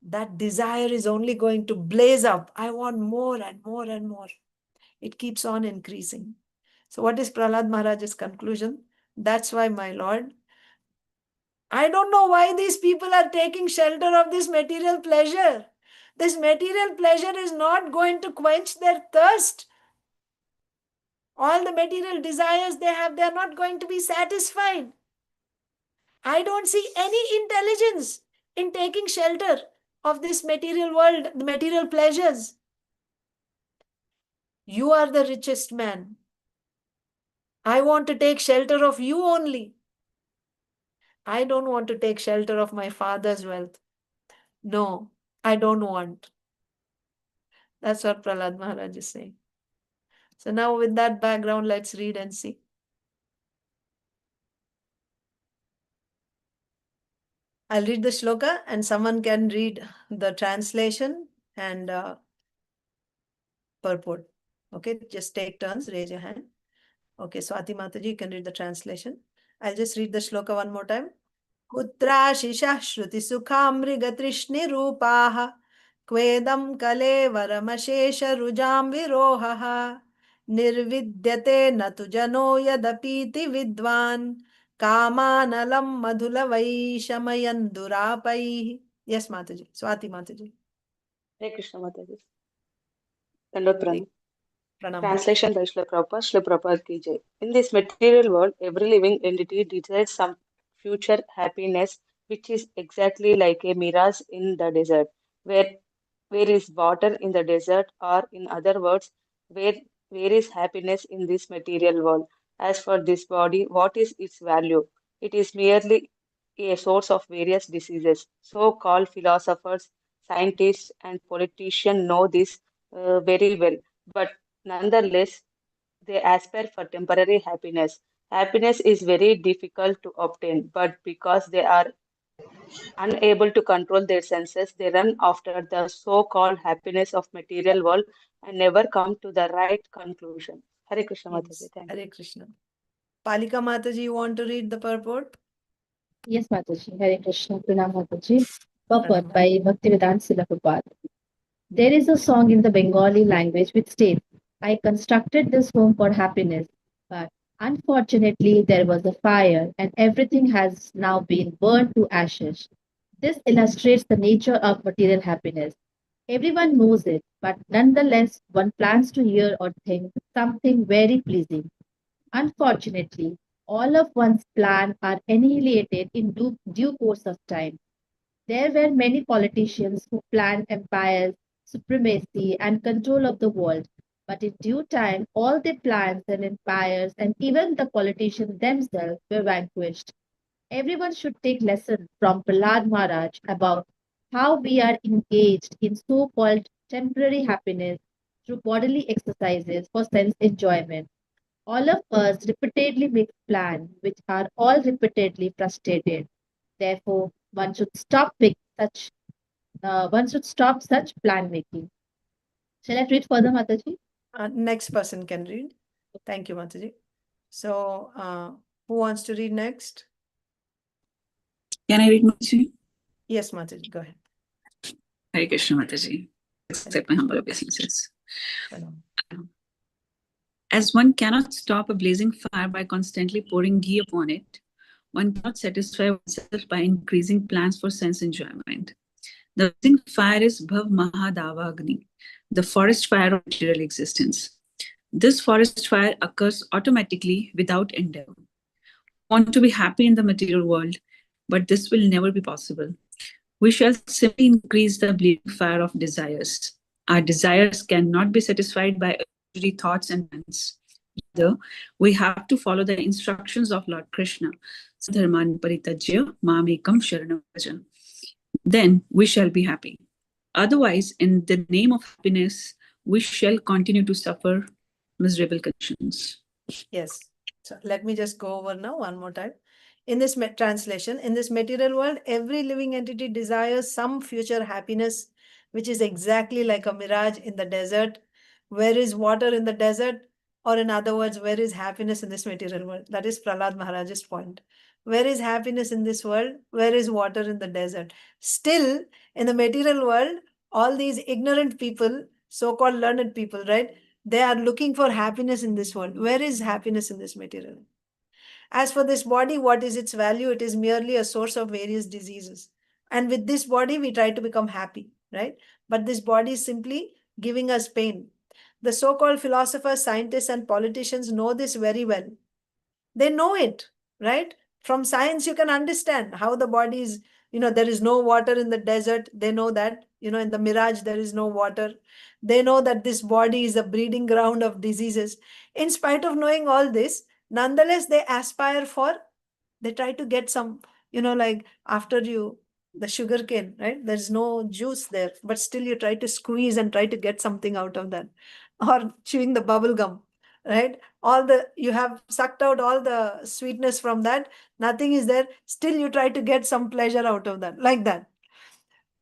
that desire is only going to blaze up. I want more and more and more. It keeps on increasing. So what is Prahlad Maharaja's conclusion? That's why, my Lord, I don't know why these people are taking shelter of this material pleasure. This material pleasure is not going to quench their thirst. All the material desires they have, they are not going to be satisfied. I don't see any intelligence in taking shelter of this material world, the material pleasures. You are the richest man. I want to take shelter of you only. I don't want to take shelter of my father's wealth. No, I don't want. That's what Prahlad Maharaj is saying. So now with that background, let's read and see. I'll read the shloka and someone can read the translation and purport. Okay, just take turns, raise your hand. Okay, Swati Mataji, you can read the translation. I'll just read the shloka one more time. kutrāśiṣaḥ śruti-sukhā mṛgatṛṣṇi-rūpāḥ kvedaṁ kalevaram aśeṣa-rujāṁ virohaḥ nirvidyate natu jano apīti vidvān kāmānalaṁ madhu-lavaiḥ śamayan durāpaiḥ. Yes, Mataji. Swati Mataji. Hare Krishna Mataji. Dandot Pranam. Pranam. Translation by Srila Prabhupada, Srila Prabhupada ki jai. In this material world, every living entity desires some future happiness, which is exactly like a mirage in the desert, where is water in the desert, or in other words, where is happiness in this material world. As for this body, what is its value? It is merely a source of various diseases. So-called philosophers, scientists, and politicians know this very well, but nonetheless, they aspire for temporary happiness. Happiness is very difficult to obtain, but because they are unable to control their senses, they run after the so-called happiness of material world and never come to the right conclusion. Hare Krishna Yes. Mataji, thank you. Hare Krishna. Palika Mataji, you want to read the purport? Yes, Mataji. Hare Krishna. Pranam Mataji. Purport Pranam. by Bhaktivedanta Srila Prabhupada. There is a song in the Bengali language which states, I constructed this home for happiness, but unfortunately there was a fire and everything has now been burned to ashes. This illustrates the nature of material happiness. Everyone knows it, but nonetheless one plans to hear or think something very pleasing. Unfortunately, all of one's plans are annihilated in due course of time. There were many politicians who planned empires, supremacy, and control of the world. But in due time, all their plans and empires, and even the politicians themselves, were vanquished. Everyone should take lessons from Prahlad Maharaj about how we are engaged in so called temporary happiness through bodily exercises for sense enjoyment. All of us repeatedly make plans which are all repeatedly frustrated. Therefore, one should stop such plan making. Shall I read further, Mataji? Next person can read. Thank you, Mataji. So, who wants to read next? Can I read Mataji? Yes, Mataji, go ahead. Hare Krishna Mataji. Accept my humble obeisances. Pranam. As one cannot stop a blazing fire by constantly pouring ghee upon it, one cannot satisfy oneself by increasing plans for sense enjoyment. The blazing fire is Bhav Mahadavagni, the forest fire of material existence. This forest fire occurs automatically without endeavor. We want to be happy in the material world, but this will never be possible. We shall simply increase the blazing fire of desires. Our desires cannot be satisfied by illusory thoughts and plans. Rather, we have to follow the instructions of Lord Krishna. Sadharman paritajya mamekam sharanam vraja. Then we shall be happy. Otherwise, in the name of happiness, we shall continue to suffer miserable conditions. Yes. So let me just go over now one more time. In this translation, in this material world, every living entity desires some future happiness, which is exactly like a mirage in the desert. Where is water in the desert? Or in other words, where is happiness in this material world? That is Prahlad Maharaja's point. Where is happiness in this world? Where is water in the desert? Still, in the material world, all these ignorant people, so-called learned people, right? They are looking for happiness in this world. Where is happiness in this material? As for this body, what is its value? It is merely a source of various diseases. And with this body, we try to become happy, right? But this body is simply giving us pain. The so-called philosophers, scientists, and politicians know this very well. They know it, right? From science, you can understand how the body is, there is no water in the desert. They know that, in the mirage, there is no water. They know that this body is a breeding ground of diseases. In spite of knowing all this, nonetheless, they aspire for, they try to get some, like after the sugar cane, right? There's no juice there, but still you try to squeeze and try to get something out of that. Or chewing the bubble gum, right? You have sucked out all the sweetness from that, nothing is there, still you try to get some pleasure out of that, like that.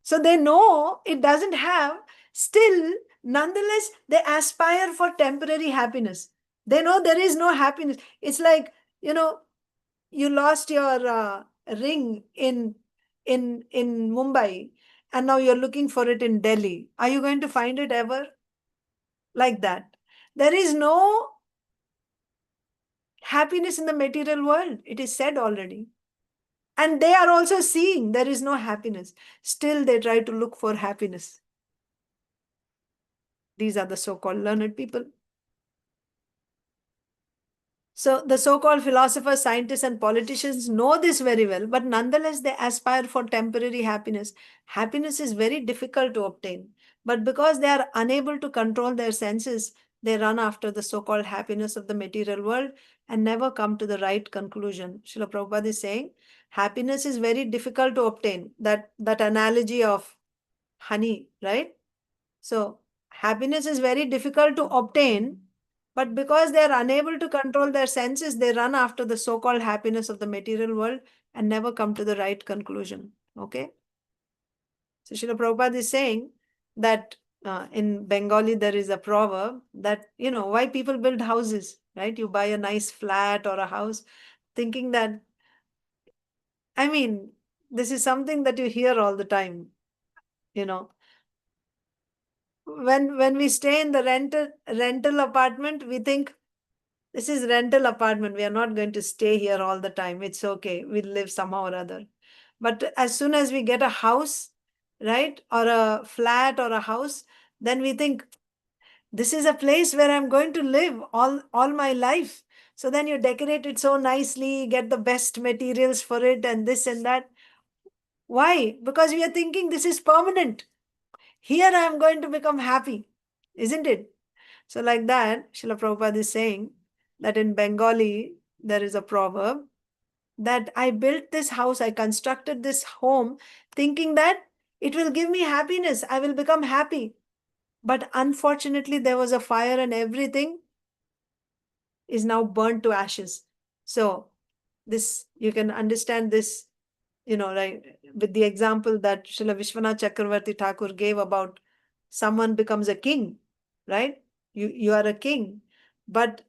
So they know it doesn't have, still, nonetheless, they aspire for temporary happiness. They know there is no happiness. It's like, you lost your ring in Mumbai, and now you're looking for it in Delhi. Are you going to find it ever? Like that. There is no happiness in the material world. It is said already. And they are also seeing there is no happiness. Still, they try to look for happiness. These are the so-called learned people. So the so-called philosophers, scientists, and politicians know this very well, but nonetheless, they aspire for temporary happiness. Happiness is very difficult to obtain. But because they are unable to control their senses, they run after the so-called happiness of the material world and never come to the right conclusion. Srila Prabhupada is saying, happiness is very difficult to obtain. That analogy of honey, right? So happiness is very difficult to obtain, But because they are unable to control their senses, they run after the so-called happiness of the material world and never come to the right conclusion. Okay? So Srila Prabhupada is saying that in Bengali there is a proverb that, why people build houses, right? You buy a nice flat or a house thinking that, this is something that you hear all the time, When we stay in the rental apartment, we think, this is rental apartment. We are not going to stay here all the time. It's okay. We'll live somehow or other. But as soon as we get a house, right, or a flat or a house, then we think, this is a place where I'm going to live all my life. So then you decorate it so nicely, get the best materials for it and this and that. Why? Because we are thinking this is permanent. Here I am going to become happy, isn't it? So like that, Srila Prabhupada is saying that in Bengali, there is a proverb that I built this house, I constructed this home, thinking that it will give me happiness, I will become happy. But unfortunately, there was a fire and everything is now burnt to ashes. So this, you can understand this, like with the example that Srila Vishwanath Chakravarti Thakur gave about someone becomes a king, right? You are a king, but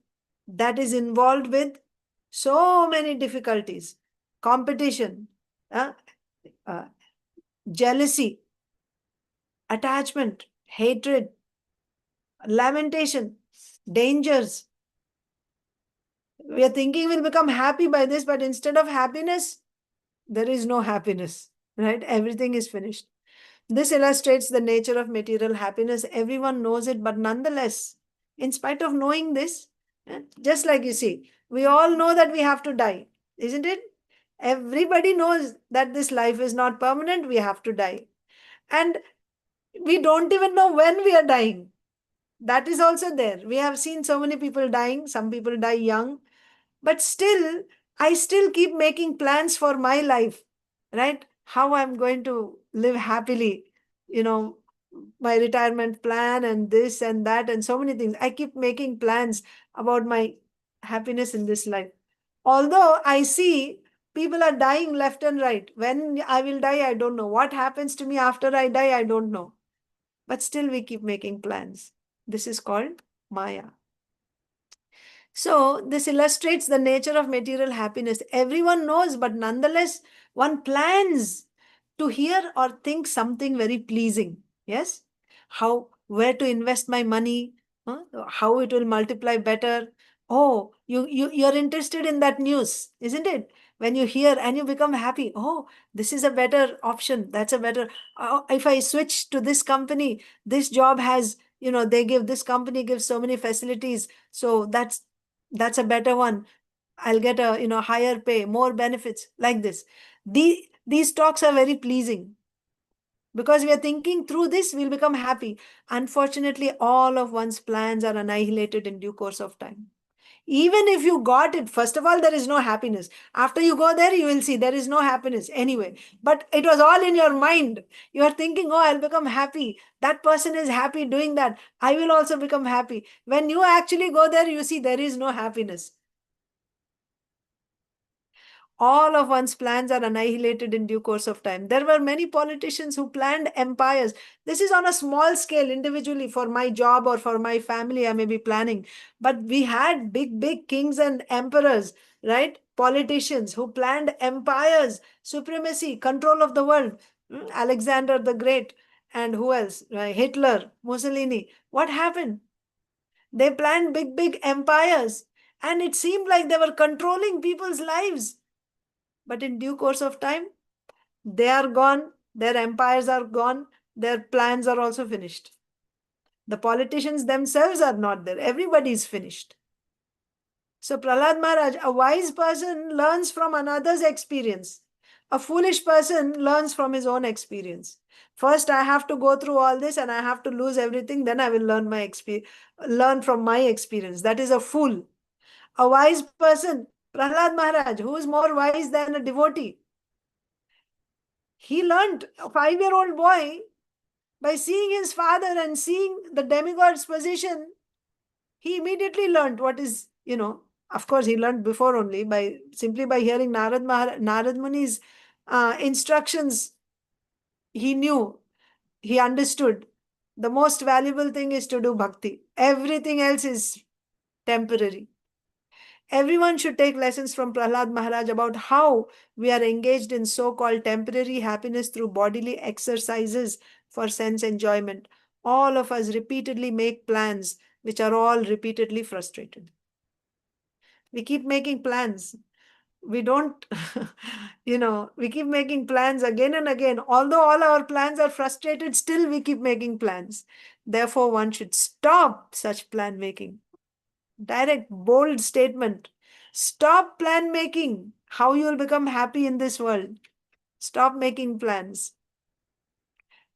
that is involved with so many difficulties, competition, jealousy, attachment, hatred, lamentation, dangers. We are thinking we'll become happy by this, but instead of happiness, there is no happiness, right? Everything is finished. This illustrates the nature of material happiness. Everyone knows it, but nonetheless, in spite of knowing this, just like you see, we all know that we have to die, isn't it? Everybody knows that this life is not permanent, we have to die. And we don't even know when we are dying. That is also there. We have seen so many people dying. Some people die young. But still, I still keep making plans for my life, right? How I'm going to live happily, my retirement plan and this and that and so many things. I keep making plans about my happiness in this life. Although I see people are dying left and right. When I will die, I don't know. What happens to me after I die, I don't know. But still we keep making plans. This is called Maya. So this illustrates the nature of material happiness. Everyone knows, but nonetheless, one plans to hear or think something very pleasing. Yes? Where to invest my money, how it will multiply better. Oh, you're interested in that news, isn't it? When you hear and you become happy, oh, this is a better option. That's a better, if I switch to this company, this job has, this company gives so many facilities. So that's a better one. I'll get a, higher pay, more benefits, like this. These talks are very pleasing. Because we are thinking through this, we'll become happy. Unfortunately, all of one's plans are annihilated in due course of time. Even if you got it, first of all, there is no happiness. After you go there, you will see there is no happiness anyway. But it was all in your mind. You are thinking, oh, I'll become happy. That person is happy doing that. I will also become happy. When you actually go there, you see there is no happiness. All of one's plans are annihilated in due course of time. There were many politicians who planned empires. This is on a small scale, individually, for my job or for my family, I may be planning. But we had big kings and emperors, right? Politicians who planned empires, supremacy, control of the world. Alexander the Great, and who else? Hitler, Mussolini. What happened? They planned big empires, and it seemed like they were controlling people's lives. But in due course of time, they are gone, their empires are gone, their plans are also finished. The politicians themselves are not there. Everybody is finished. So Prahlad Maharaj, a wise person learns from another's experience. A foolish person learns from his own experience. First, I have to go through all this and I have to lose everything. Then I will learn from my experience. That is a fool. A wise person, Prahlad Maharaj, who is more wise than a devotee, he learned, a 5-year-old boy, by seeing his father and seeing the demigod's position, He immediately learned what is, of course he learned before only, simply by hearing Narad Muni's instructions. He knew, he understood. The most valuable thing is to do bhakti. Everything else is temporary. Everyone should take lessons from Prahlad Maharaj about how we are engaged in so-called temporary happiness through bodily exercises for sense enjoyment. All of us repeatedly make plans which are all repeatedly frustrated. We keep making plans. We don't, we keep making plans again and again. Although all our plans are frustrated, still we keep making plans. Therefore, one should stop such plan making. Direct, bold statement. Stop plan making. How you will become happy in this world. Stop making plans.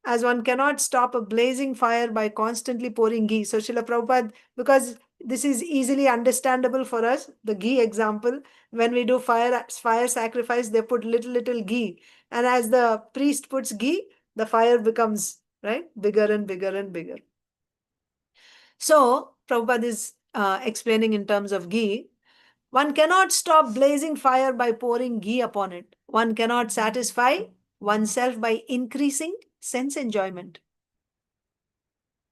As one cannot stop a blazing fire by constantly pouring ghee. So Srila Prabhupada, because this is easily understandable for us, the ghee example, when we do fire sacrifice, they put little ghee. And as the priest puts ghee, the fire becomes, right, bigger and bigger and bigger. So Prabhupada is explaining in terms of ghee. One cannot stop blazing fire by pouring ghee upon it. One cannot satisfy oneself by increasing sense enjoyment.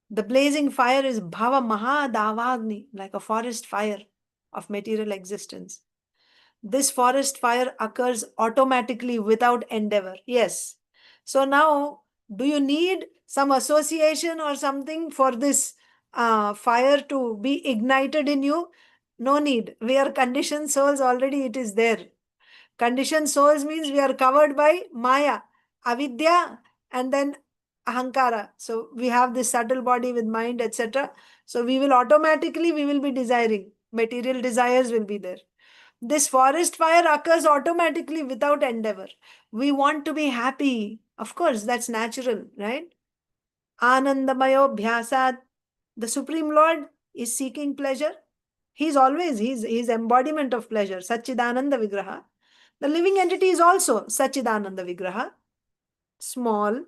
The blazing fire is bhava mahadavagni, like a forest fire of material existence. This forest fire occurs automatically without endeavor. Yes. So now, do you need some association or something for this fire to be ignited in you? No need. We are conditioned souls already, it is there. Conditioned souls means we are covered by Maya, avidya, and then ahankara. So we have this subtle body with mind, etc. So we will be desiring. Material desires will be there. This forest fire occurs automatically without endeavor. We want to be happy. Of course, that's natural, right? Anandamayo bhyasad. The Supreme Lord is seeking pleasure. He's embodiment of pleasure. Satchidananda Vigraha. The living entity is also Satchidananda Vigraha. Small,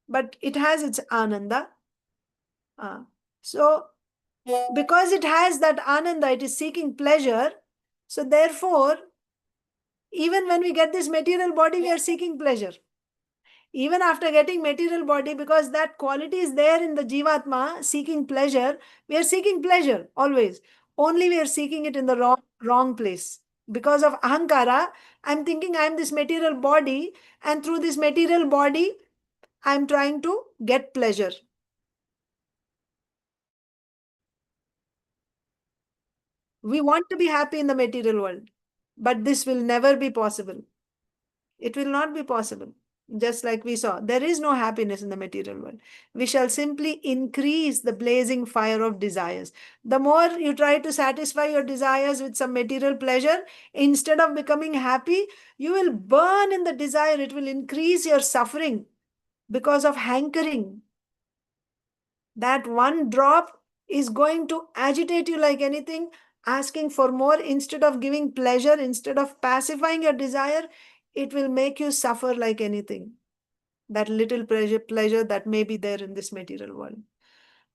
but it has its Ananda. So, because it has that Ananda, it is seeking pleasure. So therefore, even when we get this material body, we are seeking pleasure. Even after getting material body, because that quality is there in the Jivatma, seeking pleasure, we are seeking pleasure always. Only we are seeking it in the wrong place. Because of ahankara, I'm thinking I'm this material body, and through this material body, I'm trying to get pleasure. We want to be happy in the material world, but this will never be possible. It will not be possible. Just like we saw, there is no happiness in the material world. We shall simply increase the blazing fire of desires. The more you try to satisfy your desires with some material pleasure, instead of becoming happy, you will burn in the desire. It will increase your suffering because of hankering. That one drop is going to agitate you like anything, asking for more. Instead of giving pleasure, instead of pacifying your desire, it will make you suffer like anything. That little pleasure that may be there in this material world.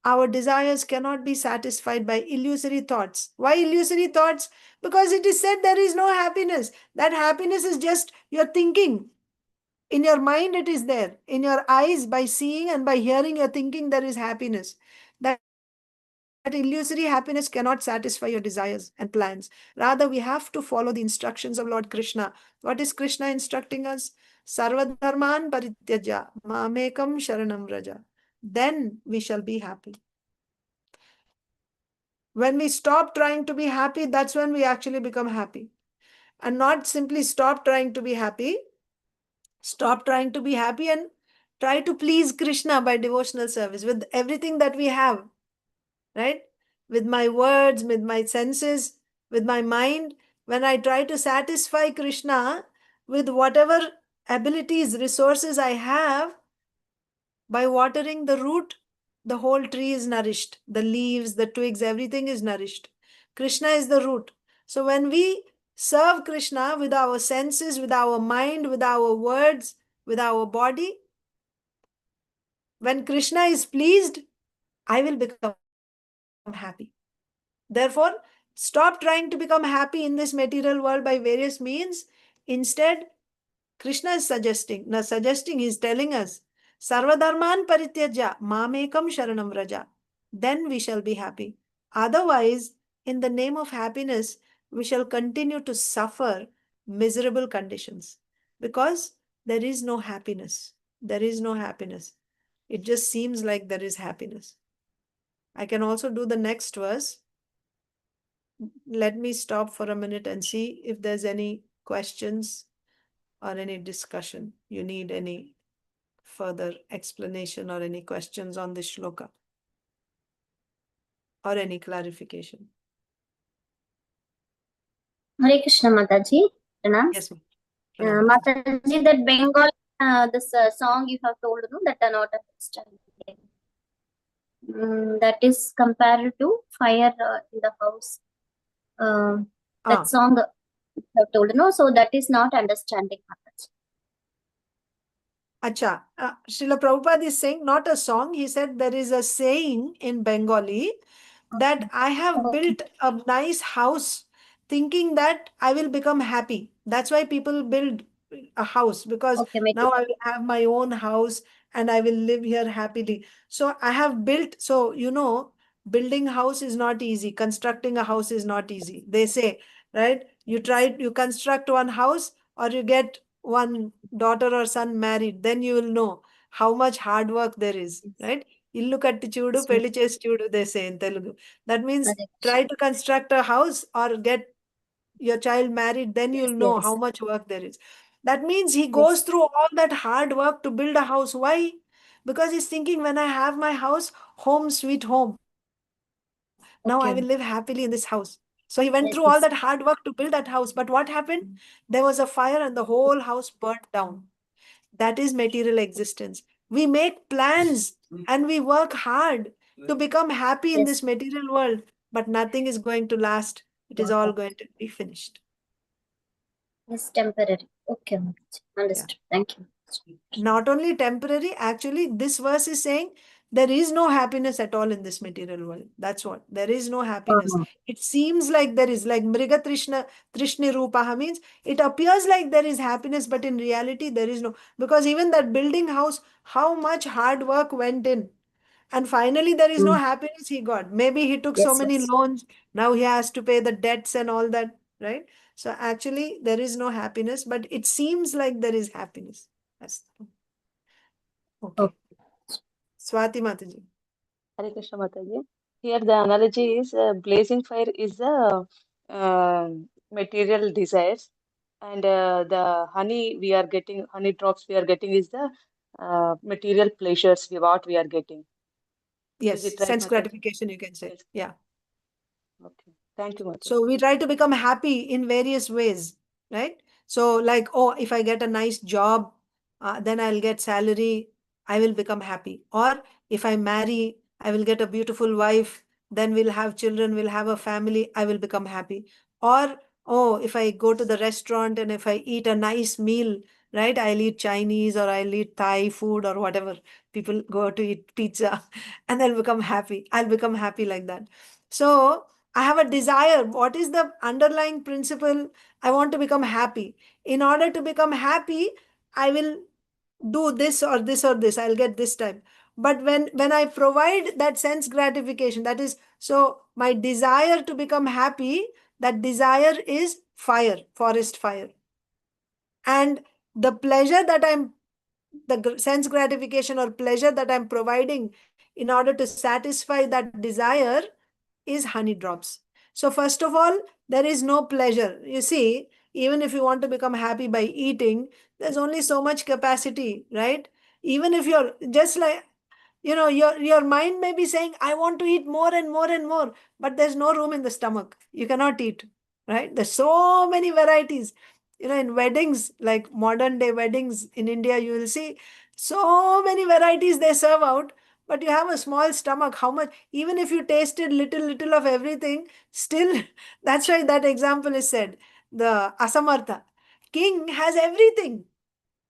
Our desires cannot be satisfied by illusory thoughts. Why illusory thoughts? Because it is said there is no happiness. That happiness is just your thinking. In your mind, it is there. In your eyes, by seeing and by hearing, you're thinking there is happiness. That illusory happiness cannot satisfy your desires and plans. Rather, we have to follow the instructions of Lord Krishna. What is Krishna instructing us? Sarvadharman parityaja mamekam sharanam vraja. Then we shall be happy. When we stop trying to be happy, that's when we actually become happy. And not simply stop trying to be happy. Stop trying to be happy and try to please Krishna by devotional service with everything that we have, right? With my words, with my senses, with my mind. When I try to satisfy Krishna with whatever abilities, resources I have, by watering the root, the whole tree is nourished. The leaves, the twigs, everything is nourished. Krishna is the root. So when we serve Krishna with our senses, with our mind, with our words, with our body, when Krishna is pleased, I will become happy. Therefore, stop trying to become happy in this material world by various means. Instead, Krishna is he's telling us, Sarvadharman parityaja mamekam sharanam vraja. Then we shall be happy. Otherwise, in the name of happiness, we shall continue to suffer miserable conditions because there is no happiness. There is no happiness. It just seems like there is happiness. I can also do the next verse. Let me stop for a minute and see if there's any questions or any discussion. You need any further explanation or any questions on this shloka or any clarification? Hare Krishna Mataji. Pranam. Yes, ma'am. Mataji, that Bengal, this song you have told, no, that are not understanding. That is compared to fire in the house. That song you have told, no, so that is not understanding, Mataji. Acha, Srila Prabhupada is saying not a song. He said there is a saying in Bengali that I have built a nice house thinking that I will become happy. That's why people build a house, because now I will have my own house and I will live here happily. So I have built, so you know, building house is not easy. Constructing a house is not easy. They say, right? You construct one house or you get one daughter or son married, then you will know how much hard work there is, right? Illu katti chudu, pelli chesi chudu, they say in Telugu. That means try to construct a house or get your child married, then you'll know how much work there is. That means he goes through all that hard work to build a house. Why? Because he's thinking, when I have my house, home sweet home. Now I will live happily in this house. So he went through all that hard work to build that house. But what happened? There was a fire and the whole house burnt down. That is material existence. We make plans and we work hard to become happy in this material world, but nothing is going to last. It is all going to be finished. It's temporary. Okay, understood. Thank you. Not only temporary, actually, this verse is saying there is no happiness at all in this material world. That's what. There is no happiness. It seems like there is, like mṛgatṛṣṇi-rūpāḥ means it appears like there is happiness, but in reality, there is no. Because even that building house, how much hard work went in. And finally, there is no happiness he got. Maybe he took so many loans. Now he has to pay the debts and all that, right? So actually, there is no happiness, but it seems like there is happiness. Okay. Swati Mataji. Hare Krishna Mataji. Here the analogy is blazing fire is the material desires, and the honey we are getting, honey drops we are getting is the material pleasures what we are getting. Yes, Is it right, sense Mataji? gratification, you can say. Yes. Yeah. Okay. Thank you, Mataji. So we try to become happy in various ways, right? So like, oh, if I get a nice job, then I'll get salary, I will become happy. Or if I marry, I will get a beautiful wife, then we'll have children, we'll have a family, I will become happy. Or, oh, if I go to the restaurant and if I eat a nice meal, right? I'll eat Chinese or I'll eat Thai food or whatever. People go to eat pizza and they'll become happy. I'll become happy like that. So I have a desire. What is the underlying principle? I want to become happy. In order to become happy, I will do this or this or this. I'll get this time. But when I provide that sense gratification, that is, so my desire to become happy, that desire is fire, forest fire. And the pleasure that the sense gratification or pleasure that I'm providing in order to satisfy that desire is honey drops. So first of all, there is no pleasure. You see, even if you want to become happy by eating, there's only so much capacity, right? Even if you're just like, you know, your mind may be saying, I want to eat more and more and more, but there's no room in the stomach. You cannot eat, right? There's so many varieties. You know, in weddings, like modern day weddings in India, you will see so many varieties they serve out, but you have a small stomach. How much, even if you tasted little of everything, still, that's why that example is said. The Asamartha king has everything.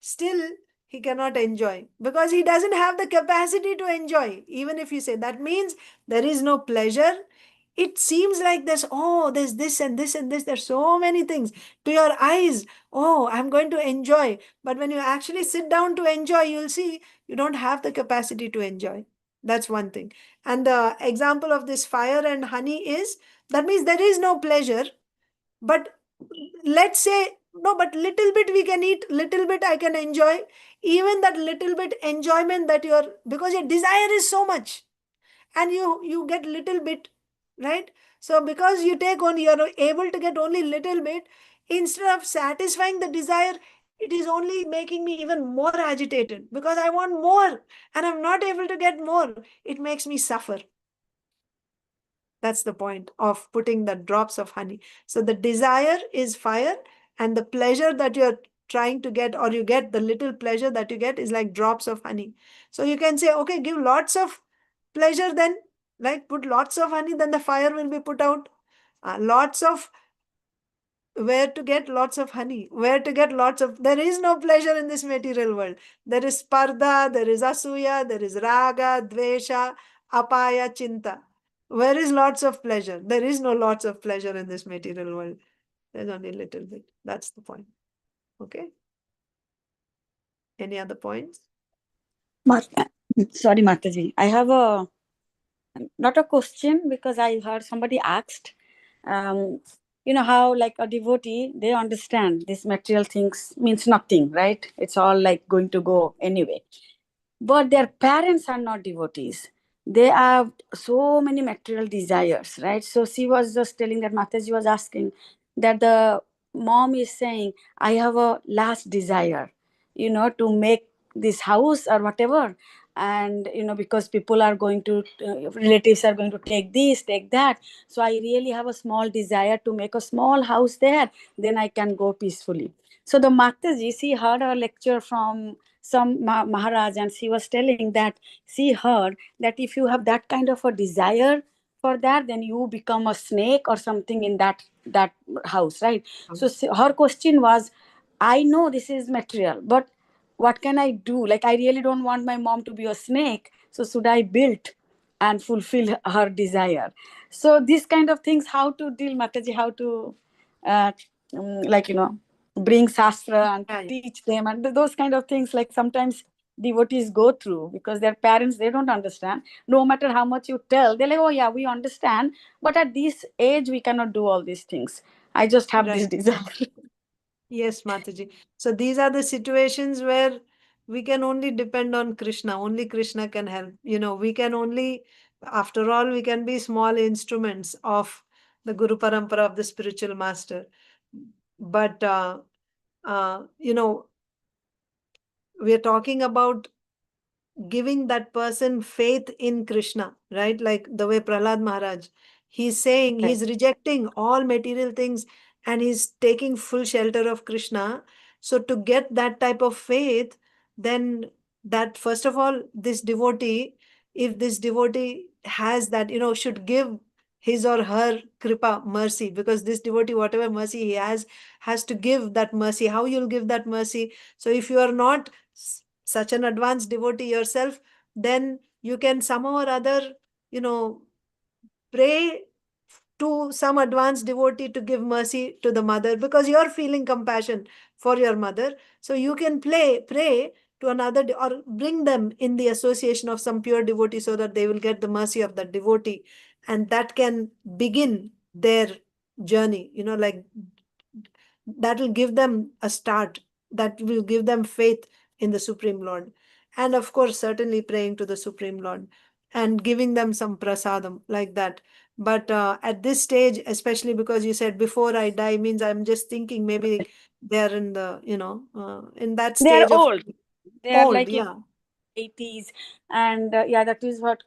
Still, he cannot enjoy because he doesn't have the capacity to enjoy. Even if you say, that means there is no pleasure It seems like there's this and this and this. There's so many things. To your eyes, I'm going to enjoy. But when you actually sit down to enjoy, you'll see you don't have the capacity to enjoy. That's one thing. And the example of this fire and honey is, that means there is no pleasure. But let's say, no, but little bit we can eat, little bit I can enjoy. Even that little bit enjoyment that because your desire is so much, and you get little bit, right? So because you're able to get only little bit, instead of satisfying the desire, it is only making me even more agitated, because I want more and I'm not able to get more. It makes me suffer. That's the point of putting the drops of honey. So the desire is fire, and the pleasure that you're trying to get, or you get the little pleasure that you get, is like drops of honey. So you can say, okay, give lots of pleasure, then like put lots of honey, then the fire will be put out. Lots of, where to get lots of honey, where to get lots of, there is no pleasure in this material world. There is spardha, there is asuya, there is raga, dvesha, apaya, chinta. Where is lots of pleasure? There is no lots of pleasure in this material world. There's only a little bit. That's the point. Okay. Any other points? Sorry, Mataji. I have not a question, because I heard somebody asked, you know how like a devotee, they understand this material things means nothing, right? It's all like going to go anyway. But their parents are not devotees. They have so many material desires, right? So she was just telling that Mataji was asking that the mom is saying, I have a last desire, to make this house or whatever. And, because people are going to, relatives are going to take this, take that. So I really have a small desire to make a small house there. Then I can go peacefully. So the Mataji, she heard a lecture from some Maharaja, and she was telling that she heard that if you have that kind of a desire for that, then you become a snake or something in that house, right? So her question was, I know this is material, but what can I do? Like, I really don't want my mom to be a snake, so should I build and fulfill her desire? So these kind of things, how to deal, Mataji, how to bring Shastra and teach them, and those kind of things, like sometimes devotees go through, because their parents, they don't understand. No matter how much you tell, they're like, oh yeah, we understand, but at this age we cannot do all these things. I just have this desire. Yes, Mataji. So these are the situations where we can only depend on Krishna. Only Krishna can help. We can only, after all, we can be small instruments of the Guru Parampara, of the spiritual master. But, we are talking about giving that person faith in Krishna, right? Like the way Prahlad Maharaj, he's saying, he's rejecting all material things and he's taking full shelter of Krishna. So to get that type of faith, then that, first of all, this devotee, if this devotee has that, should give his or her kripa, mercy, because this devotee, whatever mercy he has to give that mercy. How you'll give that mercy? So if you are not such an advanced devotee yourself, then you can somehow or other, pray to some advanced devotee to give mercy to the mother, because you're feeling compassion for your mother. So you can pray to another, or bring them in the association of some pure devotee, so that they will get the mercy of that devotee. And that can begin their journey, like that will give them a start, that will give them faith in the Supreme Lord. And of course, certainly praying to the Supreme Lord and giving them some prasadam like that. But at this stage, especially because you said before I die, means I'm just thinking maybe they're in the, in that stage. They're old. They are old, like yeah. 80s. And that is what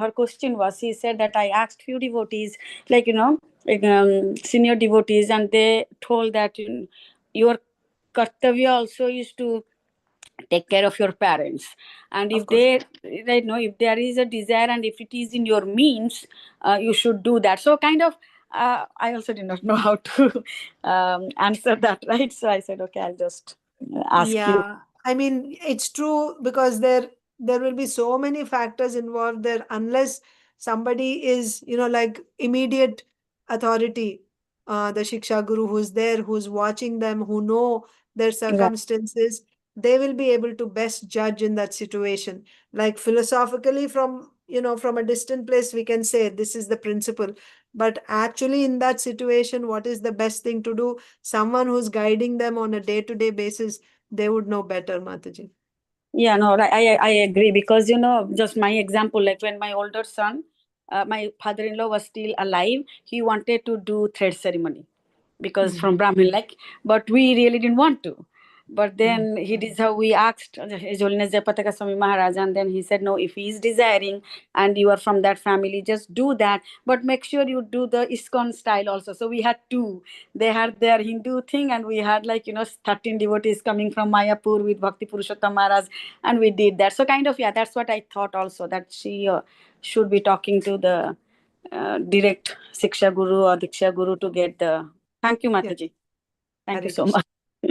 her question was. She said that I asked few devotees, senior devotees, and they told that your kartavya also is to take care of your parents. And if if there is a desire, and if it is in your means, you should do that. So kind of, I also did not know how to answer that, right? So I said, okay, I'll just ask you. I mean, it's true, because there will be so many factors involved there. Unless somebody is, like immediate authority, the Shiksha Guru who's there, who's watching them, who know their circumstances, they will be able to best judge in that situation. Like philosophically, from a distant place, we can say this is the principle. But actually in that situation, what is the best thing to do? Someone who's guiding them on a day-to-day basis, they would know better, Mataji. Yeah, no, I agree, because, just my example, like when my older son, my father-in-law was still alive, he wanted to do thread ceremony because from Brahmin, but we really didn't want to. But then we asked His Holiness Jayapataka Swami Maharaja, and then he said, no, if he is desiring and you are from that family, just do that. But make sure you do the ISKCON style also. So we had two. They had their Hindu thing, and we had 13 devotees coming from Mayapur with Bhakti Purushottam Maharaj, and we did that. So kind of, yeah, that's what I thought also, that she should be talking to the direct Shiksha Guru or Diksha Guru to get the... Thank you, Mataji. Thank you so much.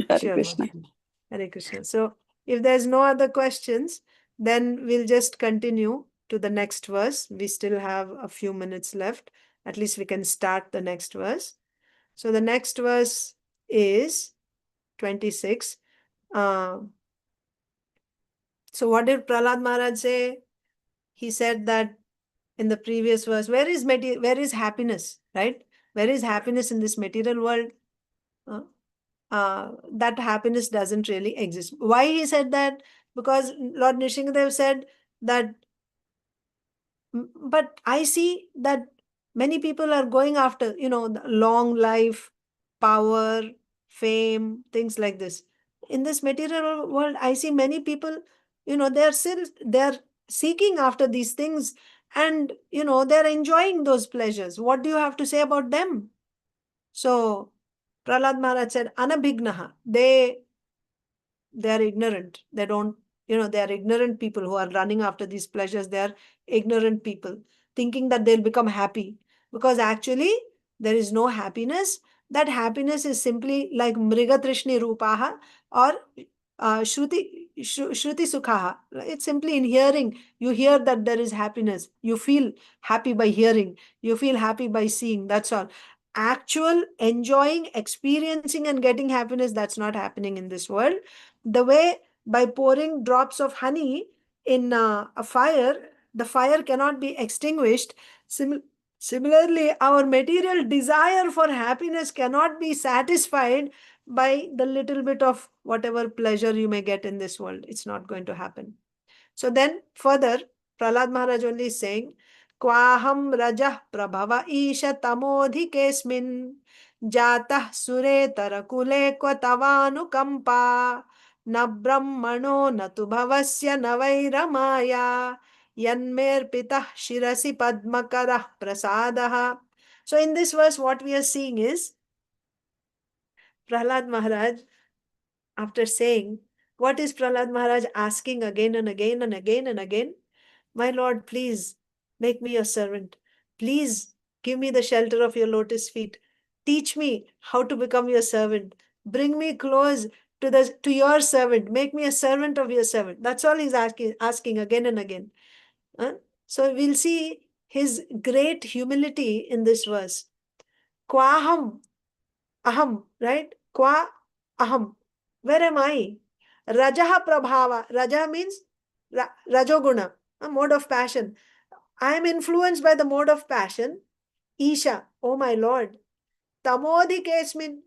Hare Sure, Krishna. Mataji. Hare Krishna. So if there's no other questions, then we'll just continue to the next verse. We still have a few minutes left. At least we can start the next verse. So the next verse is 26. So what did Prahlad Maharaj say? He said that in the previous verse, where is happiness, right? Where is happiness in this material world? That happiness doesn't really exist. Why he said that? Because Lord Nrsimhadev said that, but I see that many people are going after, the long life, power, fame, things like this. In this material world, I see many people, they're seeking after these things, and, they're enjoying those pleasures. What do you have to say about them? So Prahlad Maharaj said, anabhignaha. They are ignorant. They don't, they are ignorant people who are running after these pleasures. They are ignorant people thinking that they'll become happy, because actually there is no happiness. That happiness is simply like mṛgatṛṣṇi-rūpāḥ or śruti-sukhā. It's simply in hearing. You hear that there is happiness. You feel happy by hearing. You feel happy by seeing. That's all. Actual enjoying, experiencing and getting happiness, that's not happening in this world. The way by pouring drops of honey in a fire, the fire cannot be extinguished. Similarly, our material desire for happiness cannot be satisfied by the little bit of whatever pleasure you may get in this world. It's not going to happen. So then further, Prahlad Maharaj only is saying, Kvaham rajah prabhava isha tamodhikesmin jatah sure tarakule kvatavanukam kampa na brahmano na tu bhavasya na vairamaya yanmer pitah shirasi padmakarah prasadah. So in this verse, what we are seeing is Prahlad Maharaj, after saying, what is Prahlad Maharaj asking again and again and again and again? My Lord, please make me your servant. Please give me the shelter of your lotus feet. Teach me how to become your servant. Bring me close to your servant. Make me a servant of your servant. That's all he's asking again and again. So we'll see his great humility in this verse. Kvaham, aham, right? Kwa aham. Where am I? Rajaha prabhava. Raja means rajoguna, a mode of passion. I am influenced by the mode of passion. Isha, oh my Lord. Tamodhikesmin,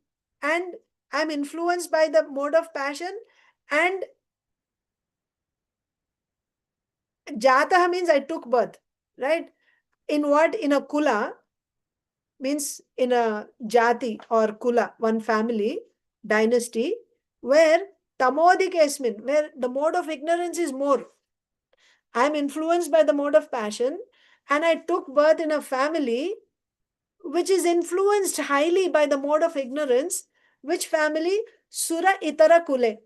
and I am influenced by the mode of passion. And Jataha means I took birth, right? In what? In a kula, means in a jati or kula, one family, dynasty, where tamodhikesmin, where the mode of ignorance is more. I am influenced by the mode of passion, and I took birth in a family which is influenced highly by the mode of ignorance. Which family? Sura Itara Kule.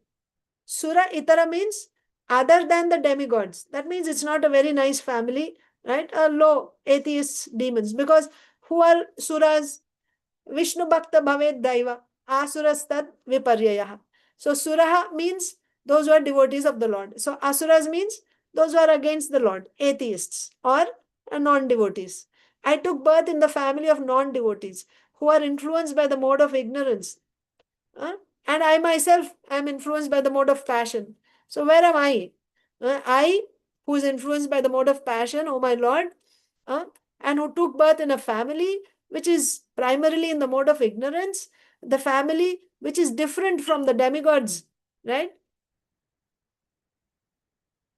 Sura Itara means other than the demigods. That means it's not a very nice family, right? A low atheist demons. Because who are suras? Vishnu Bhakta Bhaved Daiva. Asuras Tad Viparyayaha. So Suraha means those who are devotees of the Lord. So Asuras means those who are against the Lord, atheists or non-devotees. I took birth in the family of non-devotees who are influenced by the mode of ignorance. And I myself am influenced by the mode of passion. So where am I? I, who is influenced by the mode of passion, oh my Lord, and who took birth in a family which is primarily in the mode of ignorance, the family which is different from the demigods, right?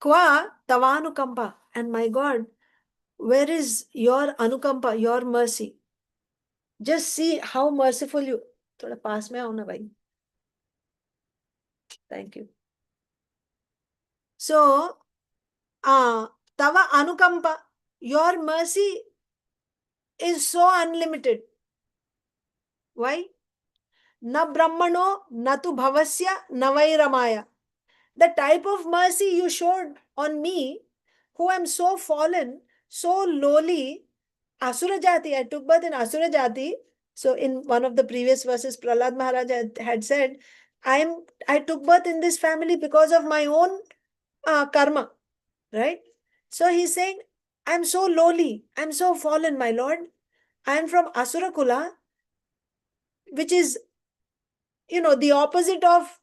Kwa tavanukampa. And my God, where is your anukampa, your mercy? Just see how merciful you. Thoda paas mein aao na bhai. Thank you. So, tava anukampa, your mercy is so unlimited. Why? Na brahmano, na tu bhavasya, na vairamaya. The type of mercy you showed on me, who am so fallen, so lowly, Asura Jati, I took birth in Asura Jati. So in one of the previous verses, Prahlad Maharaja had said, I took birth in this family because of my own karma, right? So he's saying, I'm so lowly, I'm so fallen, my Lord. I am from Asura Kula, which is, the opposite of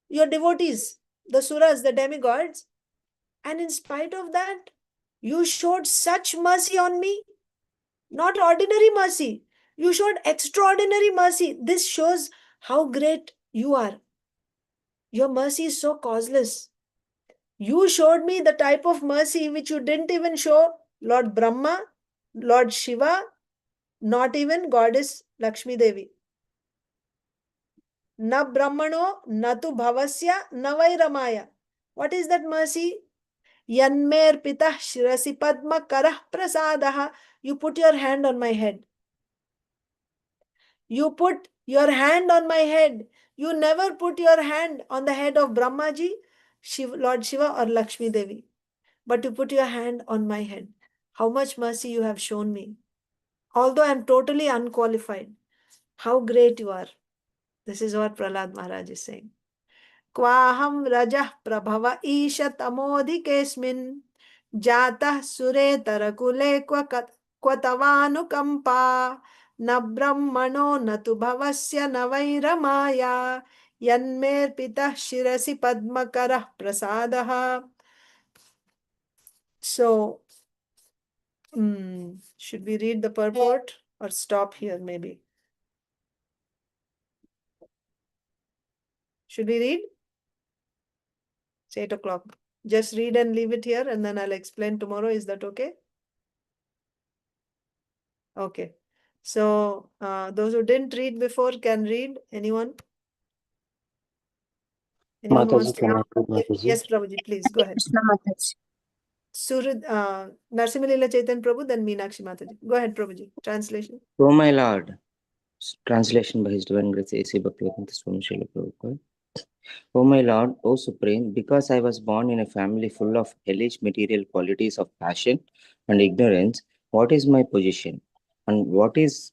your devotees, the suras, the demigods. And in spite of that, you showed such mercy on me. Not ordinary mercy. You showed extraordinary mercy. This shows how great you are. Your mercy is so causeless. You showed me the type of mercy which you didn't even show Lord Brahma, Lord Shiva, not even Goddess Lakshmi Devi. Na brahmano, na tu bhavasya, na vairamaya. What is that mercy? Yanmer pitah shirasi padma karah prasadaha. You put your hand on my head. You put your hand on my head. You never put your hand on the head of Brahmaji, Lord Shiva or Lakshmi Devi. But you put your hand on my head. How much mercy you have shown me. Although I am totally unqualified. How great you are. This is what Prahlad Maharaj is saying. Kvaham rajah prabhava isha tamodhikesmin jatah sure tarakule kvatavanukamba na brahmano na tu bhavasya na vairamaya yanmer pitah shirasi padmakarah prasadaha. So, should we read the purport or stop here maybe? Should we read? It's 8 o'clock. Just read and leave it here and then I'll explain tomorrow. Is that okay? Okay. So, those who didn't read before can read. Anyone? Anyone wants to? Yes, Prabhuji, please go ahead. Krishna Mataji. Narsimhalila Chaitanya Prabhu, then Meenakshi Mataji. Go ahead, Prabhuji. Translation. Oh my Lord. Translation by His Divine Grace A.C. Bhaktivedanta Swami Srila Prabhupada. O my Lord, O Supreme, because I was born in a family full of hellish material qualities of passion and ignorance, what is my position? And what is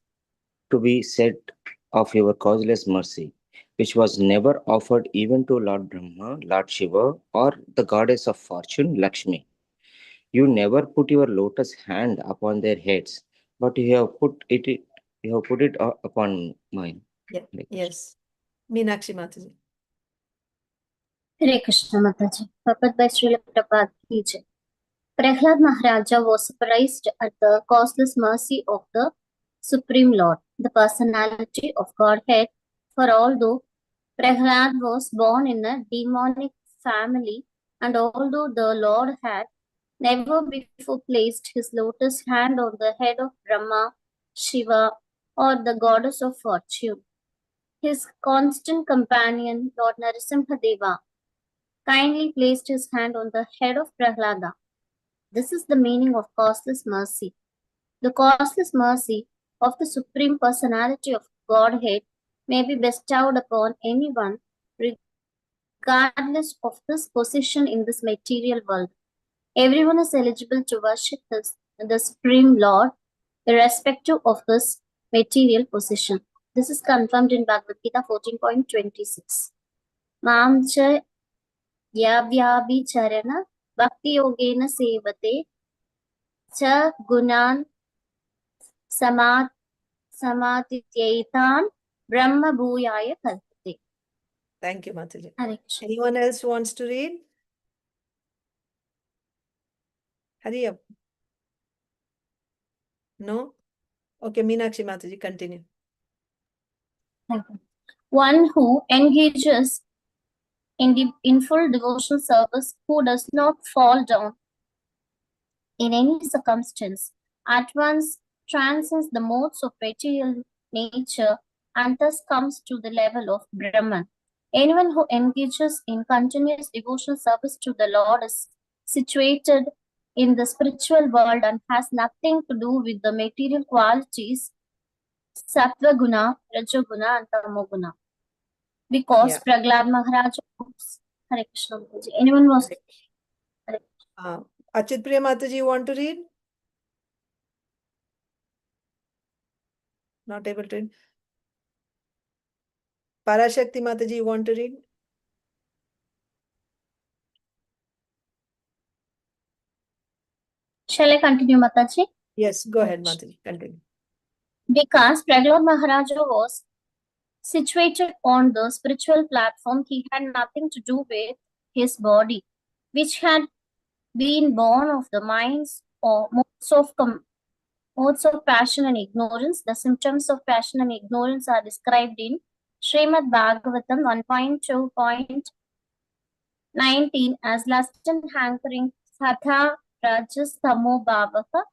to be said of your causeless mercy, which was never offered even to Lord Brahma, Lord Shiva, or the goddess of fortune, Lakshmi? You never put your lotus hand upon their heads, but you have put it upon mine. Yeah. Yes. Meenakshi Mataji. Hare Krishna Mataji. Purport by Srila Prabhupada ki jai. Prahlad Maharaja was surprised at the causeless mercy of the Supreme Lord, the personality of Godhead, for although Prahlad was born in a demonic family and although the Lord had never before placed his lotus hand on the head of Brahma, Shiva, or the goddess of fortune, his constant companion, Lord Narasimhadeva, kindly placed his hand on the head of Prahlada. This is the meaning of causeless mercy. The causeless mercy of the Supreme Personality of Godhead may be bestowed upon anyone regardless of his position in this material world. Everyone is eligible to worship the Supreme Lord, irrespective of his material position. This is confirmed in Bhagavad Gita 14.26. Mamcha yavyabhicharana bhakti yogena sevate cha gunan samatityaitan brahma bhuyaya kalpate. Thank you, Mataji. Hare Krishna. Anyone else wants to read? Hurry up. No? Okay, Meenakshi Mataji, continue. One who engages in full devotional service, who does not fall down in any circumstance, at once transcends the modes of material nature and thus comes to the level of Brahman. Anyone who engages in continuous devotional service to the Lord is situated in the spiritual world and has nothing to do with the material qualities, Sattva Guna, Rajoguna, and Tamoguna. Because Yeah. Prahlad Maharaja, Hare Krishna, Mataji. Anyone was Achit Priya Mataji, you want to read? Not able to read. Parashakti Mataji, you want to read? Shall I continue, Mataji? Yes, go ahead, Mataji. Continue. Because Prahlad Maharaja was situated on the spiritual platform, he had nothing to do with his body, which had been born of the minds or modes of passion and ignorance. The symptoms of passion and ignorance are described in Srimad Bhagavatam 1.2.19 as lust and hankering, satha, rajas, tamo, bhavaka,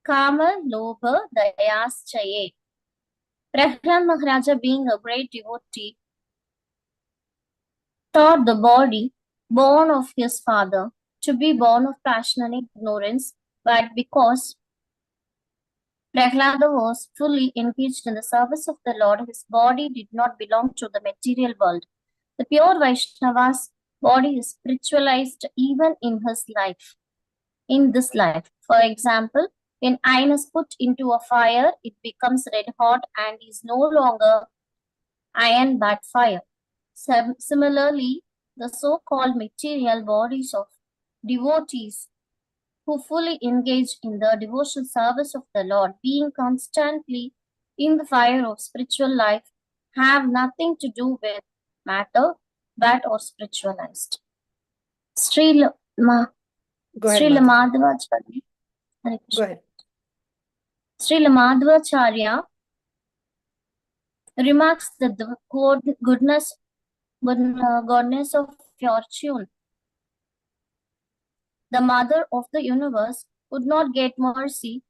kama, lobha, dayaschaye. Prahlad Maharaja, being a great devotee, thought the body born of his father to be born of passion and ignorance, but because Prahlada was fully engaged in the service of the Lord, his body did not belong to the material world. The pure Vaishnava's body is spiritualized even in his life, in this life. For example, when iron is put into a fire, it becomes red hot and is no longer iron but fire. Similarly, the so-called material bodies of devotees who fully engage in the devotional service of the Lord, being constantly in the fire of spiritual life, have nothing to do with matter but are spiritualized. Go ahead, Srila Mataji. Madhavacharya. Hare Go Krishna. ahead. Srila Madhavacharya remarks that the goodness of fortune, the mother of the universe, would not get mercy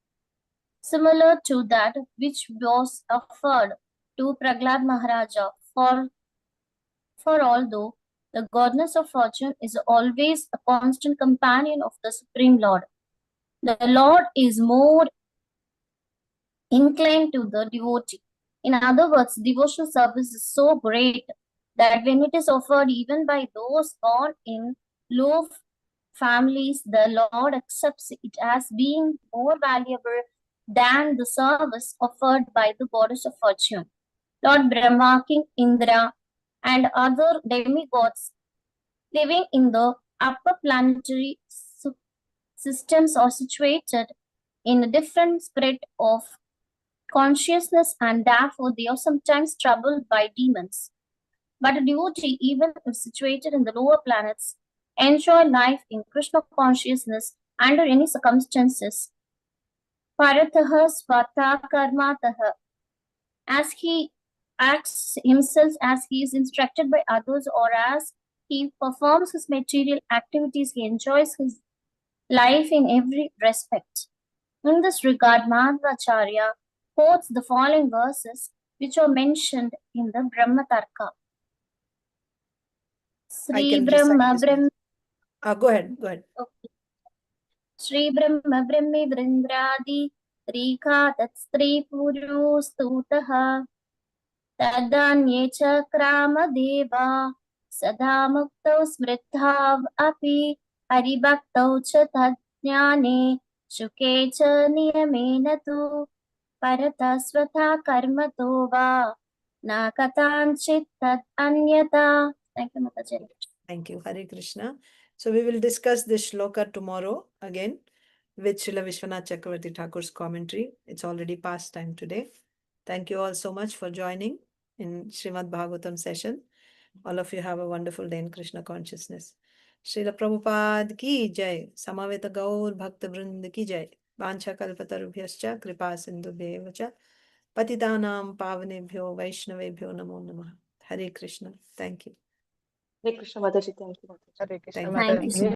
similar to that which was offered to Prahlad Maharaja. For although the goddess of fortune is always a constant companion of the Supreme Lord, the Lord is more inclined to the devotee. In other words, devotional service is so great that when it is offered even by those born in low families, the Lord accepts it as being more valuable than the service offered by the goddess of fortune. Lord Brahma, King Indra, and other demigods living in the upper planetary systems are situated in a different spirit of consciousness, and therefore they are sometimes troubled by demons. But a devotee, even if situated in the lower planets, enjoy life in Krishna consciousness under any circumstances. Parataha svata karmataha, as he acts himself as he is instructed by others, or as he performs his material activities, he enjoys his life in every respect. In this regard, Madhvacharya quotes the following verses which are mentioned in the Brahma Tarka. I Sri can Brahma recite this. Brahma. Go ahead. Go ahead. Okay. Sri Brahma Brahmi Vrindradi Rika Tat Stri Puru Stutaha Tadanye Chakrama Deva Sada Muktau Smrithav Api Haribhaktau Cha Tadjnane Shuke Cha Niyamena Tu Paratasvatha Karmato Va Na Katanchit Tad Anyata. Thank you, Mataji. Thank you, Hare Krishna. So we will discuss this shloka tomorrow again. with Srila Vishwanath Chakravarti Thakur's commentary. It's already past time today. Thank you all so much for joining in Srimad Bhagavatam session. All of you have a wonderful day in Krishna consciousness. Srila Prabhupada ki jai. Samaveta Gaur Bhakta Vrind ki jai. Vancha kalpatarubhyascha kripa sindhubhyo cha. Patitanam pavanebhyo vaishnavebhyo namo namah. Hare Krishna. Thank you. Hare Krishna Mataji, thank you. Mataji. Hare Krishna Thank you. Thank you so Mataji.